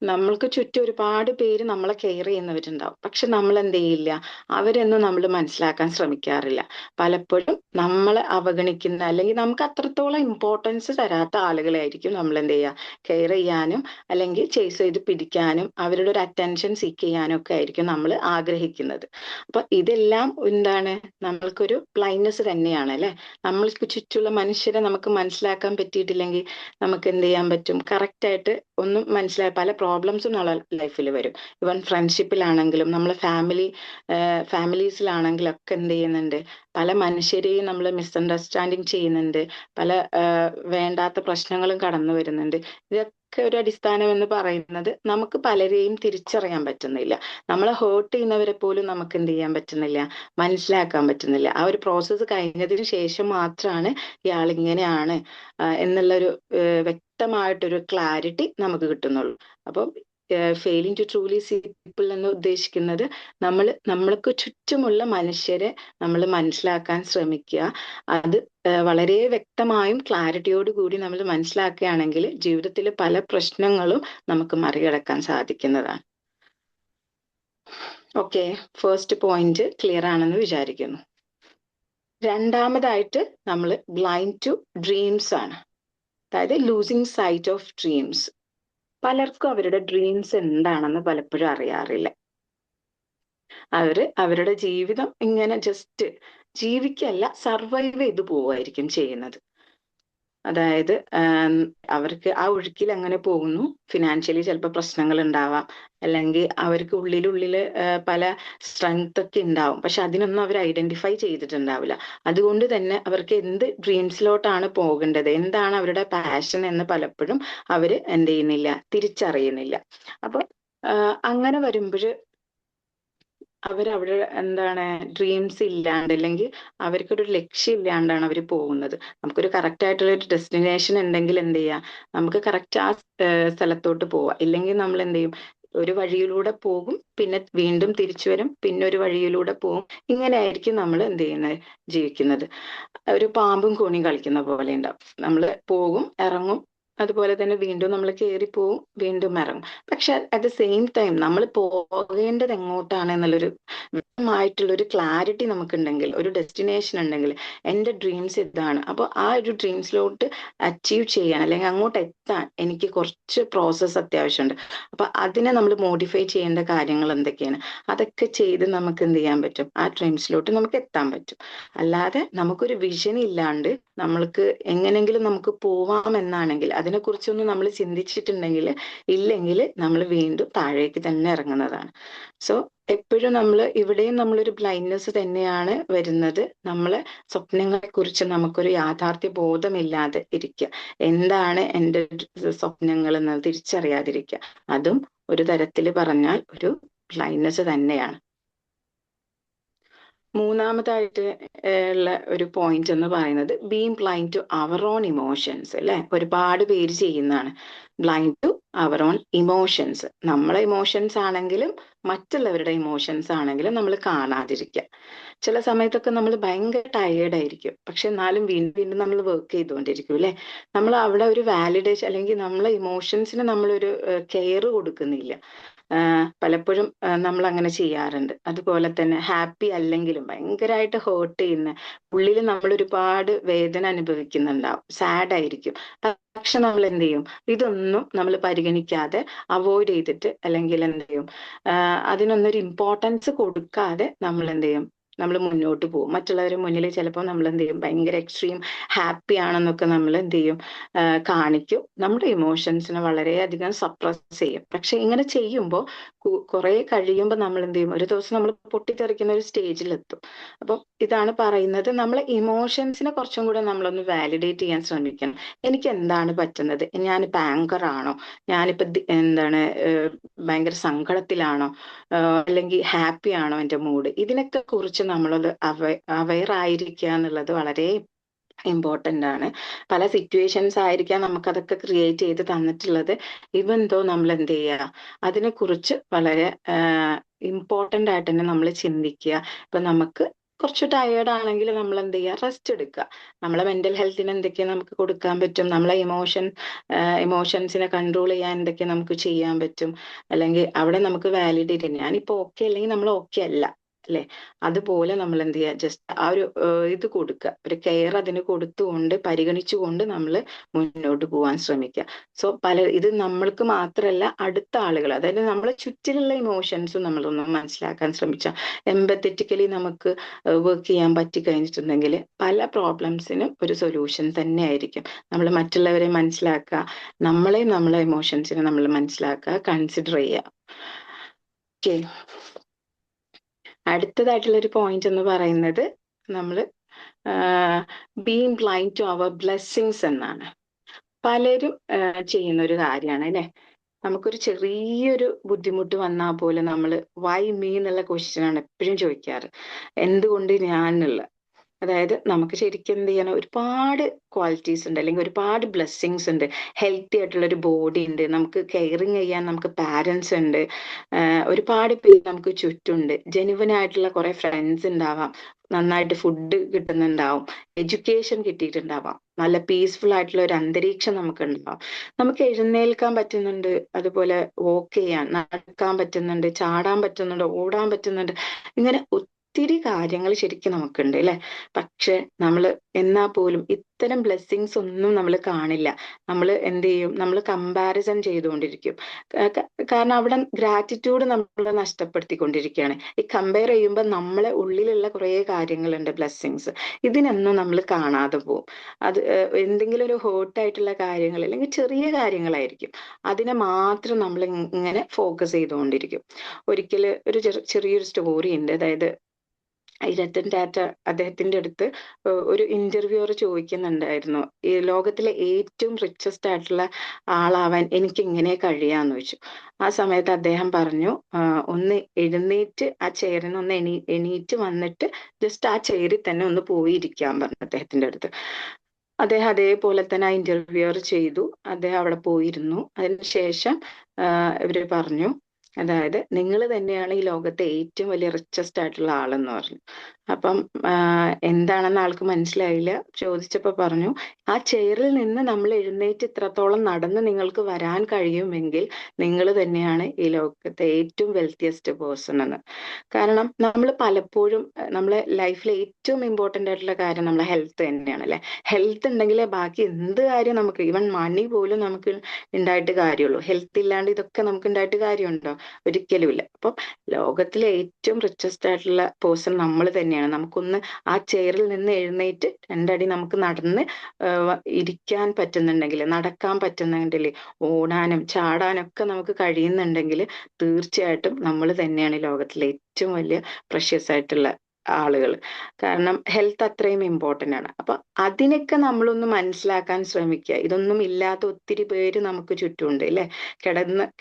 നമ്മൾക്ക് ചുറ്റും ഒരുപാട് പേര് നമ്മളെ കെയർ ചെയ്യുന്നവരുണ്ടാവും. പക്ഷെ നമ്മൾ എന്ത് ചെയ്യില്ല, അവരൊന്നും നമ്മൾ മനസ്സിലാക്കാൻ ശ്രമിക്കാറില്ല. പലപ്പോഴും നമ്മളെ അവഗണിക്കുന്ന, അല്ലെങ്കിൽ നമുക്ക് അത്രത്തോളം ഇമ്പോർട്ടൻസ് തരാത്ത ആളുകളെ ആയിരിക്കും നമ്മൾ എന്ത് ചെയ്യുക, കെയർ ചെയ്യാനും അല്ലെങ്കിൽ ചേസ് ചെയ്ത് പിടിക്കാനും അവരുടെ ഒരു അറ്റൻഷൻ സീക്ക് ചെയ്യാനും ഒക്കെ ആയിരിക്കും നമ്മൾ ആഗ്രഹിക്കുന്നത്. അപ്പൊ ഇതെല്ലാം എന്താണ്, നമ്മൾക്കൊരു ബ്ലൈൻഡ്നെസ് തന്നെയാണ് അല്ലെ. നമ്മൾക്ക് ചുറ്റുമുള്ള മനുഷ്യരെ നമുക്ക് മനസ്സിലാക്കാൻ പറ്റിയിട്ടില്ലെങ്കിൽ നമുക്ക് എന്ത് ചെയ്യാൻ പറ്റും, കറക്റ്റ് ആയിട്ട് ഒന്നും മനസ്സിലായി പല പ്രോബ്ലംസും നമ്മളെ ലൈഫിൽ വരും. ഇവൻ ഫ്രണ്ട്ഷിപ്പിലാണെങ്കിലും നമ്മളെ ഫാമിലീസിലാണെങ്കിലൊക്കെ എന്ത് ചെയ്യുന്നുണ്ട്, പല മനുഷ്യരെയും നമ്മൾ മിസ്അണ്ടർസ്റ്റാൻഡിങ് ചെയ്യുന്നുണ്ട്. പല വേണ്ടാത്ത പ്രശ്നങ്ങളും കടന്നു വരുന്നുണ്ട്. ഇതൊക്കെ ഒരു അടിസ്ഥാനം എന്ന് പറയുന്നത് നമുക്ക് പലരെയും തിരിച്ചറിയാൻ പറ്റുന്നില്ല. നമ്മളെ ഹേർട്ട് ചെയ്യുന്നവരെ പോലും നമുക്ക് എന്ത് ചെയ്യാൻ പറ്റുന്നില്ല, മനസ്സിലാക്കാൻ പറ്റുന്നില്ല. ആ ഒരു പ്രോസസ്സ് കഴിഞ്ഞതിന് ശേഷം മാത്രമാണ് ഇയാൾ ഇങ്ങനെയാണ് എന്നുള്ളൊരു വ്യക്തമായിട്ടൊരു ക്ലാരിറ്റി നമുക്ക് കിട്ടുന്നുള്ളൂ. അപ്പം failing to truly see people എന്ന് ഉദ്ദേശിക്കുന്നത് നമ്മൾക്ക് ചുറ്റുമുള്ള മനുഷ്യരെ നമ്മൾ മനസ്സിലാക്കാൻ ശ്രമിക്കുക. അത് വളരെ വ്യക്തമായും ക്ലാരിറ്റിയോട് കൂടി നമ്മൾ മനസ്സിലാക്കുകയാണെങ്കിൽ ജീവിതത്തിൽ പല പ്രശ്നങ്ങളും നമുക്ക് മറികടക്കാൻ സാധിക്കുന്നതാണ്. ഓക്കെ, ഫസ്റ്റ് പോയിന്റ് ക്ലിയർ ആണെന്ന് വിചാരിക്കുന്നു. രണ്ടാമതായിട്ട് നമ്മൾ ബ്ലൈൻഡ് ടു ഡ്രീംസ് ആണ്. അതായത് ലൂസിങ് സൈറ്റ് ഓഫ് ഡ്രീംസ്. പലർക്കും അവരുടെ ഡ്രീംസ് എന്താണെന്ന് പലപ്പോഴും അറിയാറില്ല. അവരുടെ ജീവിതം ഇങ്ങനെ ജസ്റ്റ് ജീവിക്കല്ല, സർവൈവ് ചെയ്ത് പോവുമായിരിക്കും ചെയ്യുന്നത്. അതായത് അവർക്ക് ആ ഒഴുക്കിൽ അങ്ങനെ പോകുന്നു. ഫിനാൻഷ്യലി ചിലപ്പോൾ പ്രശ്നങ്ങൾ ഉണ്ടാവാം, അല്ലെങ്കിൽ അവർക്ക് ഉള്ളിലുള്ളിൽ പല സ്ട്രെങ്ത് ഒക്കെ ഉണ്ടാവും. പക്ഷെ അതിനൊന്നും അവർ ഐഡന്റിഫൈ ചെയ്തിട്ടുണ്ടാവില്ല. അതുകൊണ്ട് തന്നെ അവർക്ക് എന്ത് ഡ്രീംസിലോട്ടാണ് പോകേണ്ടത്, എന്താണ് അവരുടെ പാഷൻ എന്ന് പലപ്പോഴും അവർ എന്ത് ചെയ്യുന്നില്ല, തിരിച്ചറിയുന്നില്ല. അപ്പൊ അങ്ങനെ വരുമ്പോൾ അവരവിടെ എന്താണ്, ഡ്രീംസ് ഇല്ലാണ്ട്, അല്ലെങ്കിൽ അവർക്കൊരു ലക്ഷ്യം ഇല്ലാണ്ടാണ് അവർ പോകുന്നത്. നമുക്കൊരു കറക്റ്റ് ആയിട്ടുള്ള ഒരു ഡെസ്റ്റിനേഷൻ ഉണ്ടെങ്കിൽ എന്ത് ചെയ്യാം, നമുക്ക് കറക്റ്റ് ആ സ്ഥലത്തോട്ട് പോവാം. ഇല്ലെങ്കിൽ നമ്മൾ എന്ത് ചെയ്യും, ഒരു വഴിയിലൂടെ പോകും, പിന്നെ വീണ്ടും തിരിച്ചു വരും, പിന്നെ ഒരു വഴിയിലൂടെ പോകും. ഇങ്ങനെ ആയിരിക്കും നമ്മൾ എന്ത് ചെയ്യുന്നത്, ജീവിക്കുന്നത്. ഒരു പാമ്പും കോണിയും കളിക്കുന്ന പോലെ ഉണ്ടാവും. നമ്മൾ പോകും, ഇറങ്ങും, അതുപോലെ തന്നെ വീണ്ടും നമ്മൾ കയറി പോവും, വീണ്ടും ഇറങ്ങും. പക്ഷെ അറ്റ് ദ സെയിം ടൈം നമ്മൾ പോകേണ്ടത് എങ്ങോട്ടാണ് എന്നുള്ളൊരു വ്യക്തമായിട്ടുള്ളൊരു ക്ലാരിറ്റി നമുക്കുണ്ടെങ്കിൽ, ഒരു ഡെസ്റ്റിനേഷൻ ഉണ്ടെങ്കിൽ, എൻ്റെ ഡ്രീംസ് ഇതാണ്, അപ്പോൾ ആ ഒരു ഡ്രീംസിലോട്ട് അച്ചീവ് ചെയ്യാൻ, അല്ലെങ്കിൽ അങ്ങോട്ട് എത്താൻ എനിക്ക് കുറച്ച് പ്രോസസ്സ് അത്യാവശ്യമുണ്ട്. അപ്പൊ അതിനെ നമ്മൾ മോഡിഫൈ ചെയ്യേണ്ട കാര്യങ്ങൾ എന്തൊക്കെയാണ്, അതൊക്കെ ചെയ്ത് നമുക്ക് എന്ത് ചെയ്യാൻ പറ്റും, ആ ഡ്രീംസിലോട്ട് നമുക്ക് എത്താൻ പറ്റും. അല്ലാതെ നമുക്കൊരു വിഷൻ ഇല്ലാണ്ട് നമ്മൾക്ക് എങ്ങനെങ്കിലും നമുക്ക് പോവാമെന്നാണെങ്കിൽ, അതിനെക്കുറിച്ചൊന്നും നമ്മൾ ചിന്തിച്ചിട്ടുണ്ടെങ്കിൽ ഇല്ലെങ്കിൽ നമ്മൾ വീണ്ടും താഴേക്ക് തന്നെ ഇറങ്ങുന്നതാണ്. സോ എപ്പോഴും നമ്മൾ ഇവിടെയും നമ്മളൊരു ബ്ലൈൻഡ്നെസ് തന്നെയാണ് വരുന്നത്. നമ്മളെ സ്വപ്നങ്ങളെ കുറിച്ച് നമുക്കൊരു യാഥാർത്ഥ്യ ബോധമില്ലാതെ ഇരിക്കുക. എന്താണ് എൻ്റെ സ്വപ്നങ്ങൾ എന്ന് തിരിച്ചറിയാതിരിക്കുക, അതും ഒരു തരത്തിൽ പറഞ്ഞാൽ ഒരു ബ്ലൈൻഡ്നെസ് തന്നെയാണ്. മൂന്നാമതായിട്ട് ഉള്ള ഒരു പോയിന്റ് എന്ന് പറയുന്നത് being blind to our own emotions അല്ലെ. ഒരുപാട് പേര് ചെയ്യുന്നതാണ്. Blind to our own emotions. നമ്മളെ ഇമോഷൻസ് ആണെങ്കിലും മറ്റുള്ളവരുടെ ഇമോഷൻസ് ആണെങ്കിലും നമ്മൾ കാണാതിരിക്കുക. ചില സമയത്തൊക്കെ നമ്മൾ ഭയങ്കര ടയേർഡ് ആയിരിക്കും, പക്ഷെ എന്നാലും വീണ്ടും വീണ്ടും നമ്മൾ വർക്ക് ചെയ്തുകൊണ്ടിരിക്കും അല്ലെ. നമ്മൾ അവിടെ ഒരു വാലിഡേഷൻ അല്ലെങ്കിൽ നമ്മളെ ഇമോഷൻസിന് നമ്മളൊരു കെയർ കൊടുക്കുന്നില്ല. പലപ്പോഴും നമ്മൾ അങ്ങനെ ചെയ്യാറുണ്ട്. അതുപോലെ തന്നെ ഹാപ്പി അല്ലെങ്കിലും ഭയങ്കരമായിട്ട് ഹേർട്ട് ചെയ്യുന്ന ഉള്ളിൽ നമ്മൾ ഒരുപാട് വേദന അനുഭവിക്കുന്നുണ്ടാവും, സാഡ് ആയിരിക്കും. പക്ഷെ നമ്മൾ എന്ത് ചെയ്യും, ഇതൊന്നും നമ്മൾ പരിഗണിക്കാതെ അവോയ്ഡ് ചെയ്തിട്ട് അല്ലെങ്കിൽ എന്ത് ചെയ്യും, അതിനൊന്നൊരു ഇമ്പോർട്ടൻസ് കൊടുക്കാതെ നമ്മൾ എന്ത് ചെയ്യും, നമ്മൾ മുന്നോട്ട് പോകും. മറ്റുള്ളവരുടെ മുന്നിൽ ചിലപ്പോൾ നമ്മൾ എന്ത് ചെയ്യും, ഭയങ്കര എക്സ്ട്രീം ഹാപ്പി ആണെന്നൊക്കെ നമ്മൾ എന്ത് ചെയ്യും, കാണിക്കും. നമ്മുടെ ഇമോഷൻസിനെ വളരെയധികം സപ്രസ് ചെയ്യും. പക്ഷെ ഇങ്ങനെ ചെയ്യുമ്പോൾ കുറെ കഴിയുമ്പോൾ നമ്മൾ എന്ത് ചെയ്യും, ഒരു ദിവസം നമ്മൾ പൊട്ടിത്തെറിക്കുന്ന ഒരു സ്റ്റേജിലെത്തും. അപ്പം ഇതാണ് പറയുന്നത്, നമ്മളെ ഇമോഷൻസിനെ കുറച്ചും കൂടെ നമ്മളൊന്ന് വാലിഡേറ്റ് ചെയ്യാൻ ശ്രമിക്കണം. എനിക്ക് എന്താണ് പറ്റുന്നത്, ഞാനിപ്പോൾ ആങ്കർ ആണോ, ഞാനിപ്പോൾ എന്താണ് ഭയങ്കര സങ്കടത്തിലാണോ, അല്ലെങ്കിൽ ഹാപ്പി ആണോ എൻ്റെ മൂഡ്, ഇതിനൊക്കെ കുറിച്ച് നമ്മളത് അവെയർ ആയിരിക്കുക എന്നുള്ളത് വളരെ ഇമ്പോർട്ടൻ്റ് ആണ്. പല സിറ്റുവേഷൻസ് ആയിരിക്കാം നമുക്കതൊക്കെ ക്രിയേറ്റ് ചെയ്ത് തന്നിട്ടുള്ളത്. ഇവൻ ദോ നമ്മൾ എന്ത് ചെയ്യുക, അതിനെക്കുറിച്ച് വളരെ ഇമ്പോർട്ടൻ്റ് ആയിട്ട് തന്നെ നമ്മൾ ചിന്തിക്കുക. ഇപ്പൊ നമുക്ക് കുറച്ച് ടയേർഡ് ആണെങ്കിൽ നമ്മൾ എന്ത് ചെയ്യുക, റെസ്റ്റ് എടുക്കുക. നമ്മളെ മെന്റൽ ഹെൽത്തിന് എന്തൊക്കെ നമുക്ക് കൊടുക്കാൻ പറ്റും, നമ്മളെ ഇമോഷൻസിനെ കൺട്രോൾ ചെയ്യാൻ എന്തൊക്കെ നമുക്ക് ചെയ്യാൻ പറ്റും, അല്ലെങ്കിൽ അവിടെ നമുക്ക് വാലിഡേറ്റ് ചെയ്യാം. ഞാനിപ്പോൾ ഓക്കെ അല്ലെങ്കിൽ നമ്മൾ ഓക്കെ അല്ല അല്ലെ, അതുപോലെ നമ്മൾ എന്ത് ചെയ്യുക, ജസ്റ്റ് ആ ഒരു ഇത് കൊടുക്കുക, ഒരു കെയർ അതിന് കൊടുത്തുകൊണ്ട് പരിഗണിച്ചുകൊണ്ട് നമ്മൾ മുന്നോട്ട് പോകാൻ ശ്രമിക്കുക. സോ ഇത് നമ്മൾക്ക് മാത്രമല്ല, അടുത്ത ആളുകൾ, അതായത് നമ്മളെ ചുറ്റിലുള്ള ഇമോഷൻസും നമ്മളൊന്ന് മനസ്സിലാക്കാൻ ശ്രമിച്ചാൽ, എംപത്തറ്റിക്കലി നമുക്ക് വർക്ക് ചെയ്യാൻ പറ്റി കഴിഞ്ഞിട്ടുണ്ടെങ്കിൽ പല പ്രോബ്ലംസിനും ഒരു സൊല്യൂഷൻ തന്നെ ആയിരിക്കും. നമ്മൾ മറ്റുള്ളവരെ മനസ്സിലാക്കുക, നമ്മളെ ഇമോഷൻസിനെ നമ്മൾ മനസ്സിലാക്കുക, കൺസിഡർ ചെയ്യുക. ഓക്കെ, അടുത്തതായിട്ടുള്ള ഒരു പോയിന്റ് എന്ന് പറയുന്നത് നമ്മൾ being blind to our blessings എന്നാണ്. പലരും ചെയ്യുന്ന ഒരു കാര്യമാണ് അല്ലെ. നമുക്കൊരു ചെറിയൊരു ബുദ്ധിമുട്ട് വന്നാൽ പോലും നമ്മൾ വൈ മീ എന്നുള്ള ക്വസ്റ്റ്യൻ ആണ് എപ്പോഴും ചോദിക്കാറ്, എന്തുകൊണ്ട് ഞാൻ എന്നുള്ള. അതായത് നമുക്ക് ശരിക്കും എന്ത് ചെയ്യണം, ഒരുപാട് ക്വാളിറ്റീസ് ഉണ്ട്, അല്ലെങ്കിൽ ഒരുപാട് ബ്ലെസ്സിങ്സ് ഉണ്ട്. ഹെൽത്തി ആയിട്ടുള്ള ഒരു ബോഡി ഉണ്ട്, നമുക്ക് കെയറിങ് ചെയ്യാൻ നമുക്ക് പാരൻസ് ഉണ്ട്, ഒരുപാട് പേര് നമുക്ക് ചുറ്റുണ്ട്, ജെനുവൻ ആയിട്ടുള്ള കുറെ ഫ്രണ്ട്സ് ഉണ്ടാവാം, നന്നായിട്ട് ഫുഡ് കിട്ടുന്നുണ്ടാവും, എഡ്യൂക്കേഷൻ കിട്ടിയിട്ടുണ്ടാവാം, നല്ല പീസ്ഫുൾ ആയിട്ടുള്ള ഒരു അന്തരീക്ഷം നമുക്ക് ഉണ്ടാവാം, നമുക്ക് എഴുന്നേൽക്കാൻ പറ്റുന്നുണ്ട്, അതുപോലെ വോക്ക് ചെയ്യാൻ നടക്കാൻ പറ്റുന്നുണ്ട്, ചാടാൻ പറ്റുന്നുണ്ട്, ഓടാൻ പറ്റുന്നുണ്ട്, ഇങ്ങനെ ഒത്തിരി കാര്യങ്ങൾ ശരിക്കും നമുക്കുണ്ട് അല്ലെ. പക്ഷെ നമ്മൾ എന്നാൽ പോലും ഇത്തരം ബ്ലെസ്സിങ്സ് ഒന്നും നമ്മൾ കാണില്ല. നമ്മൾ എന്ത് ചെയ്യും, നമ്മൾ കമ്പാരിസൺ ചെയ്തുകൊണ്ടിരിക്കും. കാരണം അവിടെ ഗ്രാറ്റിറ്റ്യൂഡ് നമ്മൾ നഷ്ടപ്പെടുത്തിക്കൊണ്ടിരിക്കുകയാണ്. ഈ കമ്പയർ ചെയ്യുമ്പോൾ നമ്മളെ ഉള്ളിലുള്ള കുറേ കാര്യങ്ങളുണ്ട്, ബ്ലെസ്സിങ്സ്, ഇതിനൊന്നും നമ്മൾ കാണാതെ പോകും. അത് എന്തെങ്കിലും ഒരു ഹേർട്ടായിട്ടുള്ള കാര്യങ്ങൾ അല്ലെങ്കിൽ ചെറിയ കാര്യങ്ങളായിരിക്കും, അതിനെ മാത്രം നമ്മൾ ഇങ്ങനെ ഫോക്കസ് ചെയ്തുകൊണ്ടിരിക്കും. ഒരിക്കൽ ഒരു ചെറിയൊരു സ്റ്റോറി ഉണ്ട്. അതായത് രത്തൻ ടാറ്റ അദ്ദേഹത്തിന്റെ അടുത്ത് ഒരു ഇന്റർവ്യൂവർ ചോദിക്കുന്നുണ്ടായിരുന്നു, ഈ ലോകത്തിലെ ഏറ്റവും റിച്ചസ്റ്റ് ആയിട്ടുള്ള ആളാവാൻ എനിക്ക് എങ്ങനെ കഴിയാന്ന് ചോദിച്ചു. ആ സമയത്ത് അദ്ദേഹം പറഞ്ഞു, ഒന്ന് എഴുന്നേറ്റ് ആ ചെയറിന് ഒന്ന് എണീറ്റ് വന്നിട്ട് ജസ്റ്റ് ആ ചെയറിൽ തന്നെ ഒന്ന് പോയിരിക്കാൻ പറഞ്ഞു അദ്ദേഹത്തിന്റെ അടുത്ത്. അദ്ദേഹം അതേപോലെ തന്നെ ആ ഇന്റർവ്യൂവർ ചെയ്തു. അദ്ദേഹം അവിടെ പോയിരുന്നു. അതിനുശേഷം ഇവര് പറഞ്ഞു, അതായത് നിങ്ങൾ തന്നെയാണ് ഈ ലോകത്തെ ഏറ്റവും വലിയ റിച്ചസ്റ്റ് ആയിട്ടുള്ള ആളെന്ന് പറഞ്ഞു. അപ്പം എന്താണെന്ന് ആൾക്ക് മനസ്സിലായില്ല. ചോദിച്ചപ്പോൾ പറഞ്ഞു, ആ ചെയറിൽ നിന്ന് നമ്മൾ എഴുന്നേറ്റ് ഇത്രത്തോളം നടന്ന് നിങ്ങൾക്ക് വരാൻ കഴിയുമെങ്കിൽ നിങ്ങൾ തന്നെയാണ് ഈ ലോകത്തെ ഏറ്റവും വെൽത്തിയസ്റ്റ് പേഴ്സൺ എന്ന്. കാരണം നമ്മൾ പലപ്പോഴും നമ്മളെ ലൈഫിലെ ഏറ്റവും ഇമ്പോർട്ടൻ്റ് ആയിട്ടുള്ള കാര്യം നമ്മളെ ഹെൽത്ത് തന്നെയാണ് അല്ലെ. ഹെൽത്ത് ഉണ്ടെങ്കിലേ ബാക്കി എന്ത് കാര്യം നമുക്ക്, ഈവൻ മണി പോലും നമുക്ക് ഉണ്ടായിട്ട് കാര്യമുള്ളൂ. ഹെൽത്ത് ഇല്ലാണ്ട് ഇതൊക്കെ നമുക്ക് ഉണ്ടായിട്ട് കാര്യമുണ്ടോ? ഒരിക്കലും ഇല്ല. അപ്പം ലോകത്തിലെ ഏറ്റവും റിച്ചസ്റ്റ് ആയിട്ടുള്ള പേഴ്സൺ നമ്മൾ തന്നെയാണ്. നമുക്കൊന്ന് ആ ചെയറിൽ നിന്ന് എഴുന്നേറ്റ് 2 അടി നമുക്ക് നടന്ന് ഇരിക്കാൻ പറ്റുന്നുണ്ടെങ്കിൽ, നടക്കാൻ പറ്റുന്നുണ്ടെങ്കിൽ, ഓടാനും ചാടാനും ഒക്കെ നമുക്ക് കഴിയുന്നുണ്ടെങ്കിൽ തീർച്ചയായിട്ടും നമ്മൾ തന്നെയാണ് ലോകത്തിലെ ഏറ്റവും വലിയ പ്രഷ്യസ് ആയിട്ടുള്ള ആളുകൾ. കാരണം ഹെൽത്ത് അത്രയും ഇമ്പോർട്ടൻ്റ് ആണ്. അപ്പൊ അതിനൊക്കെ നമ്മളൊന്ന് മനസ്സിലാക്കാൻ ശ്രമിക്കുക. ഇതൊന്നും ഇല്ലാത്ത ഒത്തിരി പേര് നമുക്ക് ചുറ്റുമുണ്ട് അല്ലെ.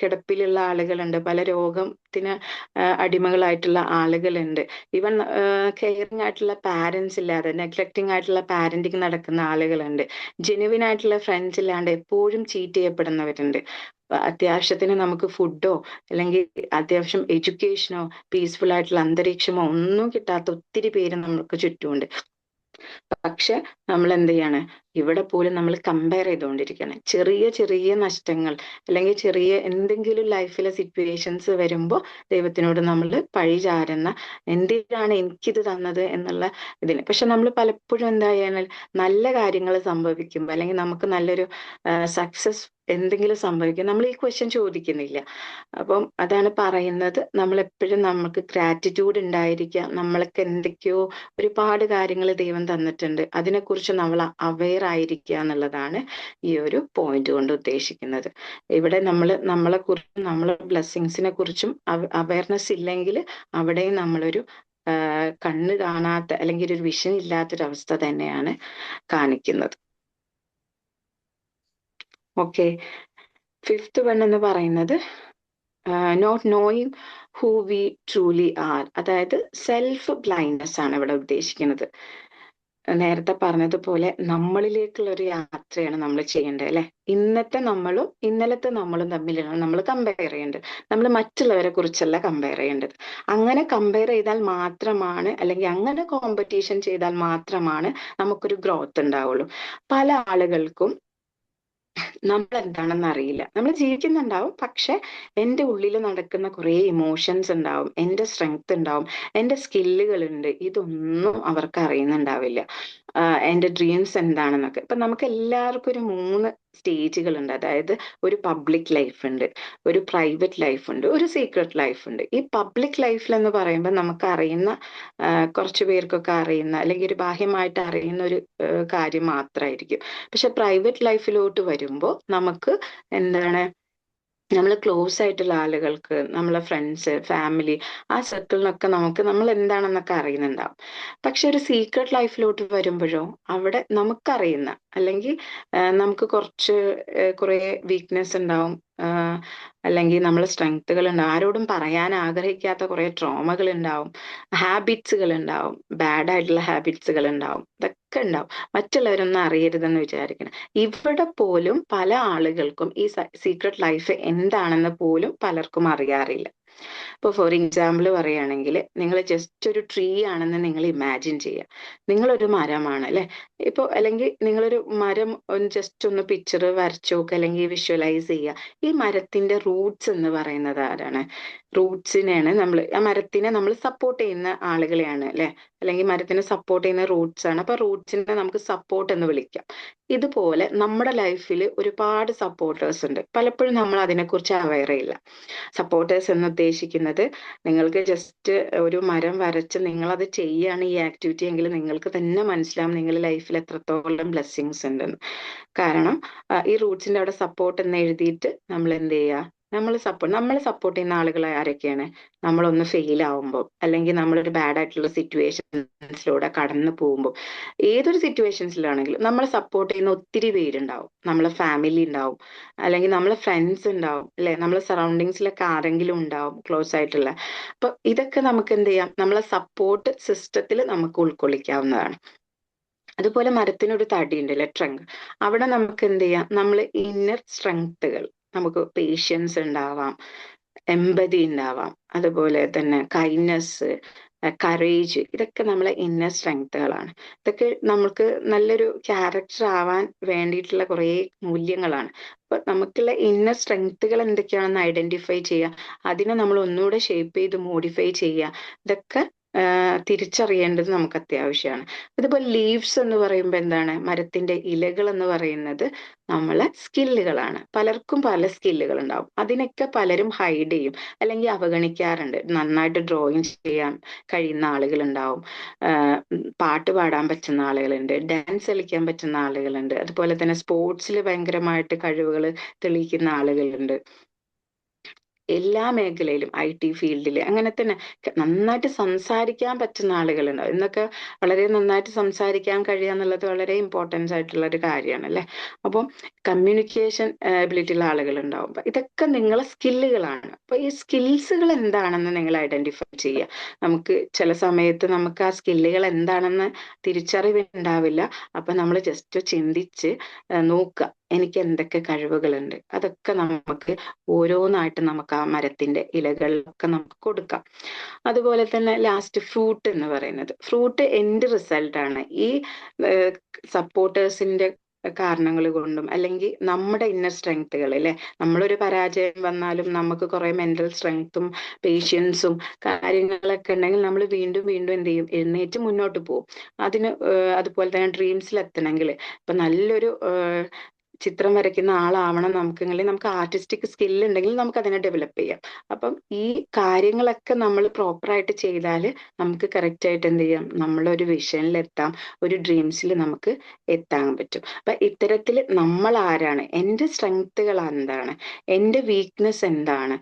കിടപ്പിലുള്ള ആളുകളുണ്ട്, പല രോഗത്തിന് അടിമകളായിട്ടുള്ള ആളുകളുണ്ട്, ഈവൻ കെയറിങ് ആയിട്ടുള്ള പാരൻസ് ഇല്ലാതെ നെഗ്ലക്റ്റിംഗ് ആയിട്ടുള്ള പാരന്റിങ് നടക്കുന്ന ആളുകളുണ്ട്, ജെനുവിൻ ആയിട്ടുള്ള ഫ്രണ്ട്സ് ഇല്ലാണ്ട് എപ്പോഴും ചീറ്റ് ചെയ്യപ്പെടുന്നവരുണ്ട്. അത്യാവശ്യത്തിന് നമുക്ക് ഫുഡോ അല്ലെങ്കിൽ അത്യാവശ്യം എഡ്യൂക്കേഷനോ പീസ്ഫുൾ ആയിട്ടുള്ള അന്തരീക്ഷമോ ഒന്നും കിട്ടാത്ത ഒത്തിരി പേര് നമുക്ക് ചുറ്റുമുണ്ട്. പക്ഷെ നമ്മൾ എന്ത് ചെയ്യാണ്, ഇവിടെ പോലും നമ്മൾ കമ്പയർ ചെയ്തുകൊണ്ടിരിക്കുകയാണ്. ചെറിയ ചെറിയ നഷ്ടങ്ങൾ അല്ലെങ്കിൽ ചെറിയ എന്തെങ്കിലും ലൈഫിലെ സിറ്റുവേഷൻസ് വരുമ്പോൾ ദൈവത്തിനോട് നമ്മൾ പഴി ചാരുന്ന, എന്തിനാണ് എനിക്കിത് തന്നത് എന്നുള്ള ഇതിന്. പക്ഷെ നമ്മൾ പലപ്പോഴും എന്തായാലും നല്ല കാര്യങ്ങൾ സംഭവിക്കുമ്പോൾ അല്ലെങ്കിൽ നമുക്ക് നല്ലൊരു സക്സസ് എന്തെങ്കിലും സംഭവിക്കും, നമ്മൾ ഈ ക്വസ്റ്റ്യൻ ചോദിക്കുന്നില്ല. അപ്പം അതാണ് പറയുന്നത്, നമ്മൾ എപ്പോഴും നമുക്ക് ഗ്രാറ്റിറ്റ്യൂഡ് ഉണ്ടായിരിക്കുക. നമ്മൾക്ക് എന്തൊക്കെയോ ഒരുപാട് കാര്യങ്ങൾ ദൈവം തന്നിട്ടുണ്ട്, അതിനെക്കുറിച്ച് നമ്മൾ അവെയർ ആയിരിക്കുക എന്നുള്ളതാണ് ഈ ഒരു പോയിന്റ് കൊണ്ട് ഉദ്ദേശിക്കുന്നത്. ഇവിടെ നമ്മളെ കുറിച്ചും നമ്മളെ ബ്ലെസ്സിങ്സിനെ കുറിച്ചും അവയർനെസ് ഇല്ലെങ്കിൽ അവിടെയും നമ്മളൊരു കണ്ണ് കാണാത്ത അല്ലെങ്കിൽ ഒരു വിഷൻ ഇല്ലാത്തൊരവസ്ഥ തന്നെയാണ് കാണിക്കുന്നത്. ഓക്കെ, 5th വൺ എന്ന് പറയുന്നത് not knowing who we truly are, അതായത് സെൽഫ് ബ്ലൈൻഡ്നെസ് ആണ് ഇവിടെ ഉദ്ദേശിക്കുന്നത്. നേരത്തെ പറഞ്ഞതുപോലെ നമ്മളിലേക്കുള്ള ഒരു യാത്രയാണ് നമ്മൾ ചെയ്യേണ്ടത് അല്ലെ. ഇന്നത്തെ നമ്മളും ഇന്നലത്തെ നമ്മളും തമ്മിലാണ് നമ്മൾ കമ്പയർ ചെയ്യേണ്ടത്. നമ്മൾ മറ്റുള്ളവരെ കുറിച്ചല്ല കമ്പയർ ചെയ്യേണ്ടത്. അങ്ങനെ കമ്പയർ ചെയ്താൽ മാത്രമാണ്, അല്ലെങ്കിൽ അങ്ങനെ കോമ്പറ്റീഷൻ ചെയ്താൽ മാത്രമാണ് നമുക്കൊരു ഗ്രോത്ത് ഉണ്ടാവുള്ളൂ. പല ആളുകൾക്കും നമ്മൾ എന്താണെന്ന് അറിയില്ല. നമ്മൾ ജീവിക്കുന്നുണ്ടാവും, പക്ഷെ എൻ്റെ ഉള്ളിൽ നടക്കുന്ന കുറേ ഇമോഷൻസ് ഉണ്ടാവും, എൻ്റെ സ്ട്രെങ്ത് ഉണ്ടാവും, എൻ്റെ സ്കില്ലുകളുണ്ട്, ഇതൊന്നും അവർക്ക് അറിയുന്നുണ്ടാവില്ല. എൻ്റെ ഡ്രീംസ് എന്താണെന്നൊക്കെ. ഇപ്പൊ നമുക്ക് എല്ലാവർക്കും ഒരു 3 സ്റ്റേജുകളുണ്ട്. അതായത് ഒരു പബ്ലിക് ലൈഫ് ഉണ്ട്, ഒരു പ്രൈവറ്റ് ലൈഫ് ഉണ്ട്, ഒരു സീക്രട്ട് ലൈഫ് ഉണ്ട്. ഈ പബ്ലിക് ലൈഫിൽ എന്ന് പറയുമ്പോൾ നമുക്ക് അറിയുന്ന കുറച്ചു പേർക്കൊക്കെ അറിയുന്ന അല്ലെങ്കിൽ ഒരു ബാഹ്യമായിട്ട് അറിയുന്ന ഒരു കാര്യം മാത്രമായിരിക്കും. പക്ഷെ പ്രൈവറ്റ് ലൈഫിലോട്ട് വരുമ്പോൾ നമുക്ക് എന്താണ്, നമ്മൾ ക്ലോസ് ആയിട്ടുള്ള ആളുകൾക്ക്, നമ്മളെ ഫ്രണ്ട്സ്, ഫാമിലി, ആ സർക്കിളിനൊക്കെ നമ്മൾ എന്താണെന്നൊക്കെ അറിയുന്നുണ്ടാവും. പക്ഷെ ഒരു സീക്രട്ട് ലൈഫിലോട്ട് വരുമ്പോഴോ അവിടെ നമുക്കറിയുന്ന അല്ലെങ്കിൽ നമുക്ക് കുറേ വീക്ക്നെസ് ഉണ്ടാവും, അല്ലെങ്കിൽ നമ്മളെ സ്ട്രെങ്ത്തുകൾ ഉണ്ടാവും, ആരോടും പറയാൻ ആഗ്രഹിക്കാത്ത കുറെ ട്രോമകൾ ഉണ്ടാവും, ഹാബിറ്റ്സുകൾ ഉണ്ടാവും, ബാഡ് ആയിട്ടുള്ള ഹാബിറ്റ്സുകൾ ഉണ്ടാവും, ഇതൊക്കെ ഉണ്ടാവും. മറ്റുള്ളവരൊന്നും അറിയരുതെന്ന് വിചാരിക്കണം. ഇവിടെ പോലും പല ആളുകൾക്കും ഈ സീക്രട്ട് ലൈഫ് എന്താണെന്ന് പോലും പലർക്കും അറിയാറില്ല. ഇപ്പൊ ഫോർ എക്സാമ്പിൾ പറയുകയാണെങ്കിൽ, നിങ്ങൾ ജസ്റ്റ് ഒരു ട്രീ ആണെന്ന് നിങ്ങൾ ഇമാജിൻ ചെയ്യുക. നിങ്ങളൊരു മരമാണ് അല്ലെ. ഇപ്പൊ അല്ലെങ്കിൽ നിങ്ങളൊരു മരം ജസ്റ്റ് ഒന്ന് പിക്ചർ വരച്ചു നോക്കുക അല്ലെങ്കിൽ വിഷ്വലൈസ് ചെയ്യുക. ഈ മരത്തിന്റെ റൂട്ട്സ് എന്ന് പറയുന്നത് ആരാണ്? റൂട്ട്സിനെയാണ് ആ മരത്തിനെ നമ്മൾ സപ്പോർട്ട് ചെയ്യുന്ന ആളുകളെയാണ് അല്ലെ, അല്ലെങ്കിൽ മരത്തിനെ സപ്പോർട്ട് ചെയ്യുന്ന റൂട്ട്സ് ആണ്. അപ്പൊ റൂട്ട്സിനെ നമുക്ക് സപ്പോർട്ട് എന്ന് വിളിക്കാം. ഇതുപോലെ നമ്മുടെ ലൈഫിൽ ഒരുപാട് സപ്പോർട്ടേഴ്സ് ഉണ്ട്. പലപ്പോഴും നമ്മൾ അതിനെക്കുറിച്ച് അവെയർ ചെയ്യില്ല. സപ്പോർട്ടേഴ്സ് എന്ന് ഉദ്ദേശിക്കുന്നത്, നിങ്ങൾക്ക് ജസ്റ്റ് ഒരു മരം വരച്ച് നിങ്ങളത് ചെയ്യാണ് ഈ ആക്ടിവിറ്റി എങ്കിൽ നിങ്ങൾക്ക് തന്നെ മനസ്സിലാവും നിങ്ങളുടെ ലൈഫിൽ എത്രത്തോളം ബ്ലെസ്സിങ്സ് ഉണ്ടെന്ന്. കാരണം ഈ റൂട്ട്സിന്റെ അവിടെ സപ്പോർട്ട് എന്ന് എഴുതിയിട്ട് നമ്മൾ എന്ത് ചെയ്യുക, നമ്മളെ സപ്പോർട്ട് ചെയ്യുന്ന ആളുകൾ ആരൊക്കെയാണ്? നമ്മളൊന്ന് ഫെയിൽ ആവുമ്പോൾ, അല്ലെങ്കിൽ നമ്മളൊരു ബാഡ് ആയിട്ടുള്ള സിറ്റുവേഷൻസിലൂടെ കടന്നു പോകുമ്പോൾ, ഏതൊരു സിറ്റുവേഷൻസിലാണെങ്കിലും നമ്മളെ സപ്പോർട്ട് ചെയ്യുന്ന ഒത്തിരി പേരുണ്ടാവും. നമ്മളെ ഫാമിലി ഉണ്ടാവും, അല്ലെങ്കിൽ നമ്മളെ ഫ്രണ്ട്സ് ഉണ്ടാവും അല്ലെ, നമ്മളെ സറൗണ്ടിങ്സിലൊക്കെ ആരെങ്കിലും ഉണ്ടാവും ക്ലോസ് ആയിട്ടുള്ള. അപ്പൊ ഇതൊക്കെ നമുക്ക് എന്ത് ചെയ്യാം, നമ്മളെ സപ്പോർട്ട് സിസ്റ്റത്തിൽ നമുക്ക് ഉൾക്കൊള്ളിക്കാവുന്നതാണ്. അതുപോലെ മരത്തിനൊരു തടിയുണ്ട് അല്ലെ, ട്രങ്ക്. അവിടെ നമുക്ക് എന്ത് ചെയ്യാം, നമ്മൾ ഇന്നർ സ്ട്രെങ്ത്തുകൾ, നമുക്ക് പേഷ്യൻസ് ഉണ്ടാവാം, എമ്പതി ഉണ്ടാവാം, അതുപോലെ തന്നെ കൈൻഡ്നെസ്, കറേജ്, ഇതൊക്കെ നമ്മളെ ഇന്നർ സ്ട്രെങ്ത്തുകളാണ്. ഇതൊക്കെ നമുക്ക് നല്ലൊരു ക്യാരക്ടർ ആവാൻ വേണ്ടിയിട്ടുള്ള കുറേ മൂല്യങ്ങളാണ്. അപ്പൊ നമുക്കുള്ള ഇന്നർ സ്ട്രെങ്ത്തുകൾ എന്തൊക്കെയാണെന്ന് ഐഡന്റിഫൈ ചെയ്യുക, അതിനെ നമ്മൾ ഒന്നുകൂടെ ഷേപ്പ് ചെയ്ത് മോഡിഫൈ ചെയ്യുക, ഇതൊക്കെ തിരിച്ചറിയേണ്ടത് നമുക്ക് അത്യാവശ്യമാണ്. അതുപോലെ ലീവ്സ് എന്ന് പറയുമ്പോൾ എന്താണ്, മരത്തിന്റെ ഇലകൾ എന്ന് പറയുന്നത് നമ്മളെ സ്കില്ലുകളാണ്. പലർക്കും പല സ്കില്ലുകൾ ഉണ്ടാവും, അതിനൊക്കെ പലരും ഹൈഡ് ചെയ്യും അല്ലെങ്കിൽ അവഗണിക്കാറുണ്ട്. നന്നായിട്ട് ഡ്രോയിങ് ചെയ്യാൻ കഴിയുന്ന ആളുകൾ ഉണ്ടാവും, പാട്ട് പാടാൻ പറ്റുന്ന ആളുകളുണ്ട്, ഡാൻസ് കളിക്കാൻ പറ്റുന്ന ആളുകളുണ്ട്, അതുപോലെ തന്നെ സ്പോർട്സിൽ ഭയങ്കരമായിട്ട് കഴിവുകൾ തെളിയിക്കുന്ന ആളുകളുണ്ട്. എല്ലാ മേഖലയിലും IT ഫീൽഡിൽ അങ്ങനെ തന്നെ നന്നായിട്ട് സംസാരിക്കാൻ പറ്റുന്ന ആളുകളുണ്ടാവും. ഇന്നൊക്കെ വളരെ നന്നായിട്ട് സംസാരിക്കാൻ കഴിയുക എന്നുള്ളത് വളരെ ഇമ്പോർട്ടൻസ് ആയിട്ടുള്ള ഒരു കാര്യമാണ് അല്ലെ. അപ്പം കമ്മ്യൂണിക്കേഷൻ എബിലിറ്റി ഉള്ള ആളുകളുണ്ടാവും. അപ്പൊ ഇതൊക്കെ നിങ്ങളെ സ്കില്ലുകളാണ്. അപ്പൊ ഈ സ്കിൽസുകൾ എന്താണെന്ന് നിങ്ങൾ ഐഡന്റിഫൈ ചെയ്യുക. നമുക്ക് ചില സമയത്ത് നമുക്ക് ആ സ്കില്ലുകൾ എന്താണെന്ന് തിരിച്ചറിവുണ്ടാവില്ല. അപ്പൊ നമ്മൾ ജസ്റ്റ് ചിന്തിച്ച് നോക്കുക, എനിക്ക് എന്തൊക്കെ കഴിവുകളുണ്ട്, അതൊക്കെ നമുക്ക് ഓരോന്നായിട്ട് നമുക്ക് ആ മരത്തിന്റെ ഇലകളിലൊക്കെ നമുക്ക് കൊടുക്കാം. അതുപോലെ തന്നെ ലാസ്റ്റ് ഫ്രൂട്ട് എന്ന് പറയുന്നത്, ഫ്രൂട്ട് എൻഡ് റിസൾട്ടാണ്. ഈ സപ്പോർട്ടേഴ്സിന്റെ കാരണങ്ങൾ കൊണ്ടും അല്ലെങ്കിൽ നമ്മുടെ ഇന്നർ സ്ട്രെങ്ത്തുകൾ അല്ലെ, നമ്മളൊരു പരാജയം വന്നാലും നമുക്ക് കുറെ മെന്റൽ സ്ട്രെങ്ത്തും പേഷ്യൻസും കാര്യങ്ങളൊക്കെ ഉണ്ടെങ്കിൽ നമ്മൾ വീണ്ടും വീണ്ടും എന്ത് ചെയ്യും, എഴുന്നേറ്റ് മുന്നോട്ട് പോകും. അതുപോലെ തന്നെ ഡ്രീംസിൽ എത്തണമെങ്കിൽ ഇപ്പൊ നല്ലൊരു ചിത്രം വരയ്ക്കുന്ന ആളാവണം നമുക്കെങ്കിൽ നമുക്ക് ആർട്ടിസ്റ്റിക് സ്കിൽ ഉണ്ടെങ്കിൽ നമുക്ക് അതിനെ ഡെവലപ്പ് ചെയ്യാം. അപ്പം ഈ കാര്യങ്ങളൊക്കെ നമ്മൾ പ്രോപ്പറായിട്ട് ചെയ്താൽ നമുക്ക് കറക്റ്റ് ആയിട്ട് എന്ത് ചെയ്യാം, നമ്മളൊരു വിഷനിൽ എത്താം, ഒരു ഡ്രീംസിൽ നമുക്ക് എത്താൻ പറ്റും. അപ്പൊ ഇത്തരത്തിൽ നമ്മൾ ആരാണ്, എൻ്റെ സ്ട്രെങ്ത്തുകൾ എന്താണ്, എൻ്റെ വീക്ക്നെസ് എന്താണ്,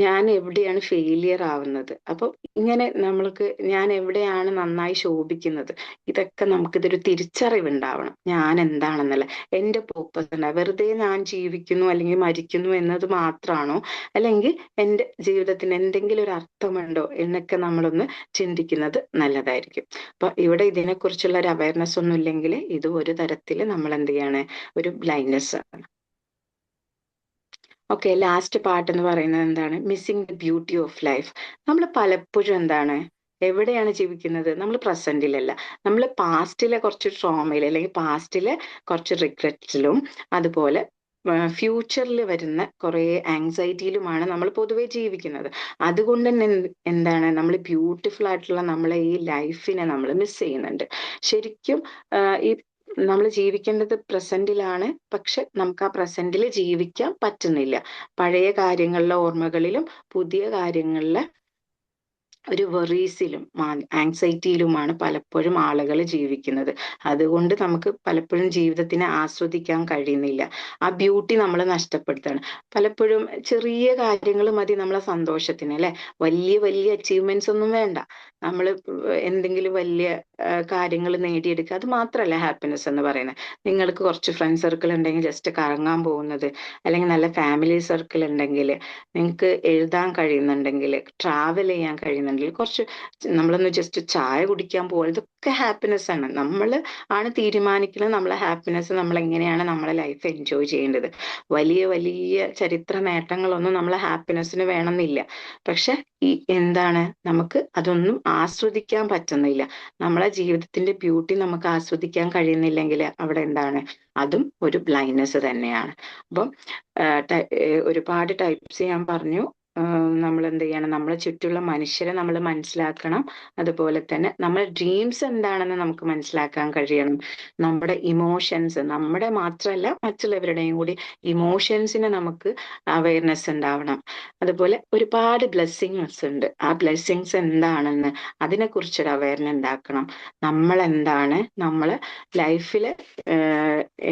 ഞാൻ എവിടെയാണ് ഫെയിലിയർ ആവുന്നത്, അപ്പൊ ഇങ്ങനെ നമ്മൾക്ക് ഞാൻ എവിടെയാണ് നന്നായി ശോഭിക്കുന്നത്, ഇതൊക്കെ നമുക്കിതൊരു തിരിച്ചറിവുണ്ടാവണം. ഞാൻ എന്താണെന്നല്ല, എൻ്റെ പർപ്പസ് എന്താ, വെറുതെ ഞാൻ ജീവിക്കുന്നു അല്ലെങ്കിൽ മരിക്കുന്നു എന്നത് മാത്രമാണോ, അല്ലെങ്കിൽ എൻ്റെ ജീവിതത്തിന് എന്തെങ്കിലും ഒരു അർത്ഥമുണ്ടോ എന്നൊക്കെ നമ്മളൊന്ന് ചിന്തിക്കുന്നത് നല്ലതായിരിക്കും. അപ്പൊ ഇവിടെ ഇതിനെക്കുറിച്ചുള്ള ഒരു അവയർനെസ് ഒന്നും ഇല്ലെങ്കിൽ ഇത് ഒരു തരത്തിൽ നമ്മൾ എന്ത് ചെയ്യാണ്, ഒരു ബ്ലൈൻഡ്നെസ് ആണ്. ഓക്കെ, ലാസ്റ്റ് പാർട്ട് എന്ന് പറയുന്നത് എന്താണ്, missing the beauty of life. നമ്മൾ പലപ്പോഴും എന്താണ്, എവിടെയാണ് ജീവിക്കുന്നത്, നമ്മൾ പ്രസന്റിലല്ല, നമ്മൾ പാസ്റ്റിലെ കുറച്ച് ട്രോമയിൽ അല്ലെങ്കിൽ പാസ്റ്റിലെ കുറച്ച് റിഗ്രറ്റ്സിലും അതുപോലെ ഫ്യൂച്ചറിൽ വരുന്ന കുറേ ആങ്സൈറ്റിയിലുമാണ് നമ്മൾ പൊതുവെ ജീവിക്കുന്നത്. അതുകൊണ്ട് തന്നെ എന്താണ്, നമ്മൾ ബ്യൂട്ടിഫുൾ ആയിട്ടുള്ള നമ്മളെ ഈ ലൈഫിനെ നമ്മൾ മിസ് ചെയ്യുന്നുണ്ട്. ശരിക്കും ഈ നമ്മൾ ജീവിക്കേണ്ടത് പ്രസന്റിലാണ്, പക്ഷെ നമുക്ക് ആ പ്രസന്റിൽ ജീവിക്കാൻ പറ്റുന്നില്ല. പഴയ കാര്യങ്ങളിലെ ഓർമ്മകളിലും പുതിയ കാര്യങ്ങളിലെ ഒരു വെറീസിലും ആങ്സൈറ്റിയിലുമാണ് പലപ്പോഴും ആളുകൾ ജീവിക്കുന്നത്. അതുകൊണ്ട് നമുക്ക് പലപ്പോഴും ജീവിതത്തിനെ ആസ്വദിക്കാൻ കഴിയുന്നില്ല. ആ ബ്യൂട്ടി നമ്മൾ നഷ്ടപ്പെടുത്താണ്. പലപ്പോഴും ചെറിയ കാര്യങ്ങൾ മതി നമ്മളെ സന്തോഷത്തിന് അല്ലെ, വലിയ വലിയ അച്ചീവ്മെന്റ്സ് ഒന്നും വേണ്ട. നമ്മൾ എന്തെങ്കിലും വലിയ കാര്യങ്ങൾ നേടിയെടുക്കുക, അത് മാത്രമല്ല ഹാപ്പിനെസ് എന്ന് പറയുന്നത്. നിങ്ങൾക്ക് കുറച്ച് ഫ്രണ്ട് സർക്കിൾ ഉണ്ടെങ്കിൽ ജസ്റ്റ് കറങ്ങാൻ പോകുന്നത്, അല്ലെങ്കിൽ നല്ല ഫാമിലി സർക്കിൾ ഉണ്ടെങ്കിൽ, നിങ്ങൾക്ക് എഴുതാൻ കഴിയുന്നുണ്ടെങ്കിൽ, ട്രാവൽ ചെയ്യാൻ കഴിയുന്നുണ്ടെങ്കിൽ, കുറച്ച് നമ്മളൊന്ന് ജസ്റ്റ് ചായ കുടിക്കാൻ പോകുക, ഇതൊക്കെ ഹാപ്പിനെസ് ആണ്. നമ്മൾ ആണ് തീരുമാനിക്കുന്നത് നമ്മളെ ഹാപ്പിനെസ്, നമ്മൾ എങ്ങനെയാണ് നമ്മളെ ലൈഫ് എൻജോയ് ചെയ്യേണ്ടത്. വലിയ വലിയ ചരിത്ര നേട്ടങ്ങളൊന്നും നമ്മളെ ഹാപ്പിനെസ്സിന് വേണമെന്നില്ല. പക്ഷെ ഈ എന്താണ്, നമുക്ക് അതൊന്നും ആസ്വദിക്കാൻ പറ്റുന്നില്ല. നമ്മളെ ജീവിതത്തിന്റെ ബ്യൂട്ടി നമുക്ക് ആസ്വദിക്കാൻ കഴിയുന്നില്ലെങ്കിൽ അവിടെ എന്താണ്, അതും ഒരു ബ്ലൈൻഡ്നെസ് തന്നെയാണ്. അപ്പം ഒരുപാട് ടൈപ്സ് ഞാൻ പറഞ്ഞു. നമ്മൾ എന്ത് ചെയ്യണം, നമ്മളെ ചുറ്റുള്ള മനുഷ്യരെ നമ്മൾ മനസ്സിലാക്കണം. അതുപോലെ തന്നെ നമ്മുടെ ഡ്രീംസ് എന്താണെന്ന് നമുക്ക് മനസ്സിലാക്കാൻ കഴിയണം. നമ്മുടെ ഇമോഷൻസ്, നമ്മുടെ മാത്രമല്ല മറ്റുള്ളവരുടെയും കൂടി ഇമോഷൻസിന് നമുക്ക് അവയർനെസ് ഉണ്ടാവണം. അതുപോലെ ഒരുപാട് ബ്ലെസ്സിങ്സ് ഉണ്ട്, ആ ബ്ലെസ്സിങ്സ് എന്താണെന്ന് അതിനെക്കുറിച്ചൊരു അവയർനെസ് ഉണ്ടാക്കണം. നമ്മൾ എന്താണ്, നമ്മളെ ലൈഫിൽ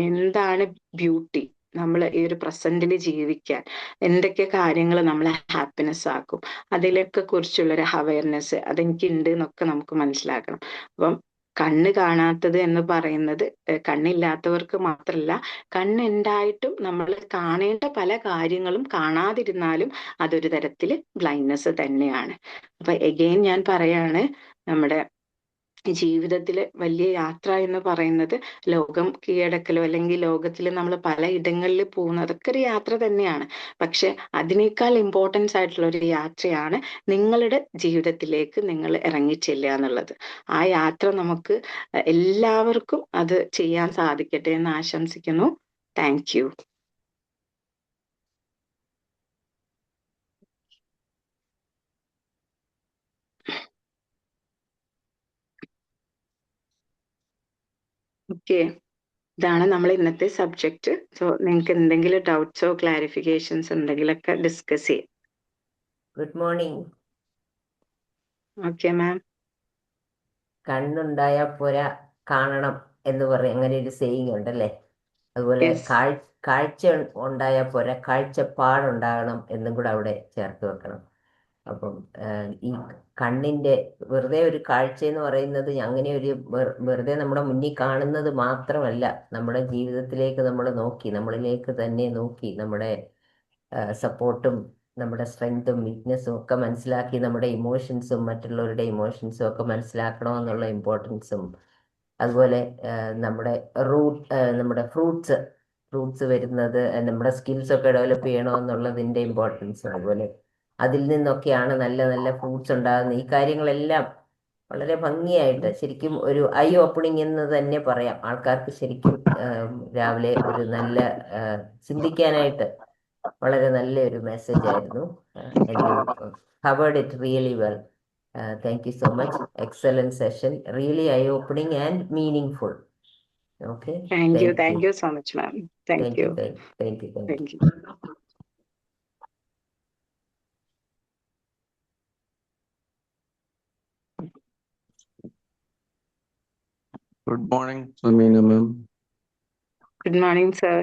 എന്താണ് ബ്യൂട്ടി, നമ്മൾ ഈ ഒരു പ്രസന്റിൽ ജീവിക്കാൻ എന്തൊക്കെ കാര്യങ്ങൾ നമ്മളെ ഹാപ്പിനെസ് ആക്കും, അതിലൊക്കെ കുറിച്ചുള്ളൊരു അവയർനെസ് അതെനിക്കുണ്ട് എന്നൊക്കെ നമുക്ക് മനസ്സിലാക്കണം. അപ്പം കണ്ണ് കാണാത്തത് എന്ന് പറയുന്നത് കണ്ണില്ലാത്തവർക്ക് മാത്രമല്ല, കണ്ണുണ്ടായിട്ടും നമ്മൾ കാണേണ്ട പല കാര്യങ്ങളും കാണാതിരുന്നാലും അതൊരു തരത്തിൽ ബ്ലൈൻഡ്നെസ് തന്നെയാണ്. അപ്പൊ എഗെയിൻ ഞാൻ പറയാണ്, നമ്മുടെ ജീവിതത്തിലെ വലിയ യാത്ര എന്ന് പറയുന്നത് ലോകം കീഴടക്കലോ അല്ലെങ്കിൽ ലോകത്തിൽ നമ്മൾ പല ഇടങ്ങളിൽ പോകുന്ന അതൊക്കെ ഒരു യാത്ര തന്നെയാണ്. പക്ഷെ അതിനേക്കാൾ ഇമ്പോർട്ടൻസ് ആയിട്ടുള്ള ഒരു യാത്രയാണ് നിങ്ങളുടെ ജീവിതത്തിലേക്ക് നിങ്ങൾ ഇറങ്ങിച്ചെല്ലുക എന്നുള്ളത്. ആ യാത്ര നമുക്ക് എല്ലാവർക്കും അത് ചെയ്യാൻ സാധിക്കട്ടെ എന്ന് ആശംസിക്കുന്നു. Thank you. ഓക്കെ, ഇതാണ് നമ്മൾ ഇന്നത്തെ സബ്ജക്റ്റ്. സോ നിങ്ങൾക്ക് എന്തെങ്കിലും ഡൗട്ട്സോ ക്ലാരിഫിക്കേഷൻസ് ഉണ്ടെങ്കിലൊക്കെ ഡിസ്കസ് ചെയ്യാം. Good morning. Okay ma'am. കണ്ണുണ്ടായാൽ പോരാ, കാണണം എന്ന് പറയും, അങ്ങനെ ഒരു സെയിങ് ഉണ്ടല്ലേ. അതുപോലെ Yes. കാഴ്ച ഉണ്ടായാൽ പോരാ, കാഴ്ചപ്പാടുണ്ടാകണം എന്നും കൂടെ അവിടെ ചേർത്ത് വെക്കണം. അപ്പം ഈ കണ്ണിന്റെ വെറുതെ ഒരു കാഴ്ച എന്ന് പറയുന്നത് അങ്ങനെ ഒരു വെറുതെ നമ്മുടെ മുന്നിൽ കാണുന്നത് മാത്രമല്ല, നമ്മുടെ ജീവിതത്തിലേക്ക് നമ്മൾ നോക്കി, നമ്മളിലേക്ക് തന്നെ നോക്കി, നമ്മുടെ സപ്പോർട്ടും നമ്മുടെ സ്ട്രെങ്തും വീക്ക്നെസ്സും ഒക്കെ മനസ്സിലാക്കി, നമ്മുടെ ഇമോഷൻസും മറ്റുള്ളവരുടെ ഇമോഷൻസും ഒക്കെ മനസ്സിലാക്കണമെന്നുള്ള ഇമ്പോർട്ടൻസും, അതുപോലെ നമ്മുടെ നമ്മുടെ ഫ്രൂട്ട്സ് വരുന്നത്, നമ്മുടെ സ്കിൽസ് ഒക്കെ ഡെവലപ്പ് ചെയ്യണമെന്നുള്ളതിൻ്റെ ഇമ്പോർട്ടൻസ്, അതുപോലെ അതിൽ നിന്നൊക്കെയാണ് നല്ല നല്ല ഫ്രൂട്ട്സ് ഉണ്ടാകുന്നത്. ഈ കാര്യങ്ങളെല്ലാം വളരെ ഭംഗിയായിട്ട് ശരിക്കും ഒരു ഐ ഓപ്പണിംഗ് എന്ന് തന്നെ പറയാം. ആൾക്കാർക്ക് ശരിക്കും രാവിലെ ഒരു നല്ല ചിന്തിക്കാനായിട്ട് വളരെ നല്ലൊരു മെസ്സേജ് ആയിരുന്നു. And you covered it really well. Thank you so much. Excellent session. Really eye-opening and meaningful. Okay. Thank you. Thank you so much, ma'am. Thank you. Thank you. Thank you. Good morning Sumeena ma'am. Good morning, sir.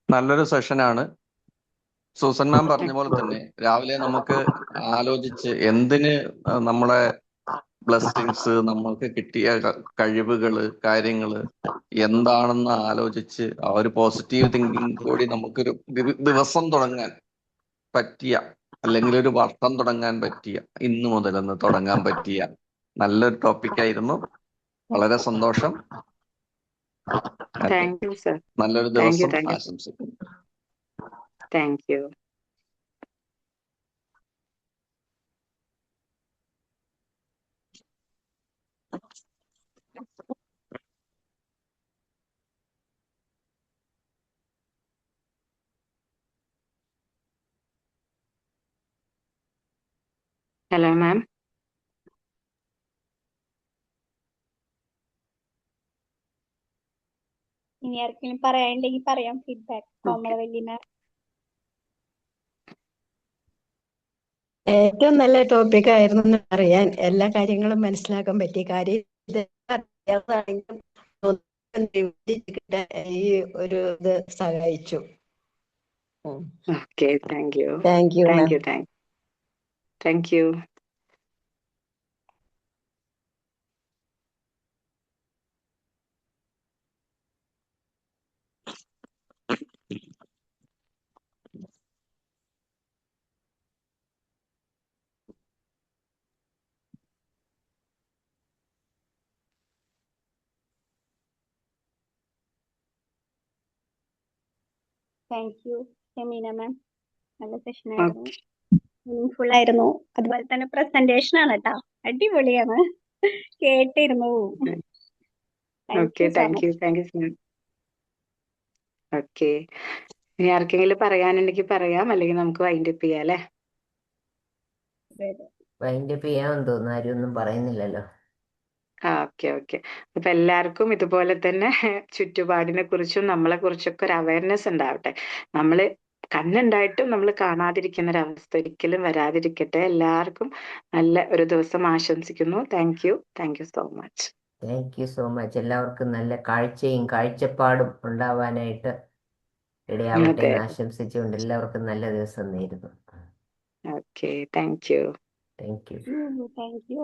നല്ലൊരു സെഷനാണ്. Susan മാം പറഞ്ഞ പോലെ തന്നെ രാവിലെ നമുക്ക് ആലോചിച്ച് എന്തിന് നമ്മളെ blessings, നമ്മൾക്ക് കിട്ടിയ കഴിവുകള്, കാര്യങ്ങള് എന്താണെന്ന് ആലോചിച്ച് ആ ഒരു പോസിറ്റീവ് തിങ്കിങ് കൂടി നമുക്കൊരു ദിവസം തുടങ്ങാൻ പറ്റിയ, അല്ലെങ്കിൽ ഒരു വർഷം തുടങ്ങാൻ പറ്റിയ, ഇന്നു മുതലൊന്ന് തുടങ്ങാൻ പറ്റിയ നല്ലൊരു ടോപ്പിക്കായിരുന്നു. വളരെ സന്തോഷം. Thank you, sir. നല്ലൊരു Thank you. ദിവസം Thank you. ആശംസിക്കുന്നു. Thank you. Hello, ma'am. ഇനി ആർക്കെങ്കിലും പറയാനുണ്ടെങ്കിൽ പറയാം. ഫീഡ്ബാക്ക് കോമളവല്ലി മാം. ഏറ്റവും നല്ല ടോപ്പിക് ആയിരുന്നു എന്ന് അറിയാൻ, എല്ലാ കാര്യങ്ങളും മനസ്സിലാക്കാൻ പറ്റിയ കാര്യം ഇത് അറിയാതാണെങ്കിലും ഈ ഒരു ഇത് സഹായിച്ചു. Okay. Thank you. Thank you Thank ma'am. you. Thank you. Thank you Shameena ma'am. നല്ല സെഷൻ ആയിരുന്നു, Okay. മീനിങ്ഫുൾ ആയിരുന്നു. അതുപോലെ തന്നെ പ്രസന്റേഷൻ ആണ് കേട്ടോ, അടിപൊളിയാണ്, കേട്ടിരുന്നു. Okay. Thank you. Thank you, ma'am. Okay. ഇനി ആർക്കെങ്കിലും പറയാനുണ്ടെങ്കിൽ പറയാം, അല്ലെങ്കിൽ നമുക്ക് വൈൻഡ് അപ്പ് ചെയ്യാം, അല്ലേ? വൈൻഡപ്പ് ചെയ്യാമെന്ന് തോന്നുന്നു, ആരും ഒന്നും പറയുന്നില്ലല്ലോ. ഓക്കെ. അപ്പൊ എല്ലാവർക്കും ഇതുപോലെ തന്നെ ചുറ്റുപാടിനെ കുറിച്ചും നമ്മളെ കുറിച്ചൊക്കെ ഒരു അവയർനെസ് ഉണ്ടാവട്ടെ. നമ്മള് കണ്ണുണ്ടായിട്ടും നമ്മൾ കാണാതിരിക്കുന്ന ഒരു അവസ്ഥ ഒരിക്കലും വരാതിരിക്കട്ടെ. എല്ലാവർക്കും നല്ല ഒരു ദിവസം ആശംസിക്കുന്നു. Thank you so much. Thank you so much. എല്ലാവർക്കും നല്ല കാഴ്ചയും കാഴ്ചപ്പാടും ഉണ്ടാവാനായിട്ട് ഇടയാവട്ടെ എന്ന് ആശംസിച്ചുകൊണ്ട് എല്ലാവർക്കും നല്ല ദിവസം നേരുന്നു. Okay. Thank you. Thank you. Thank you.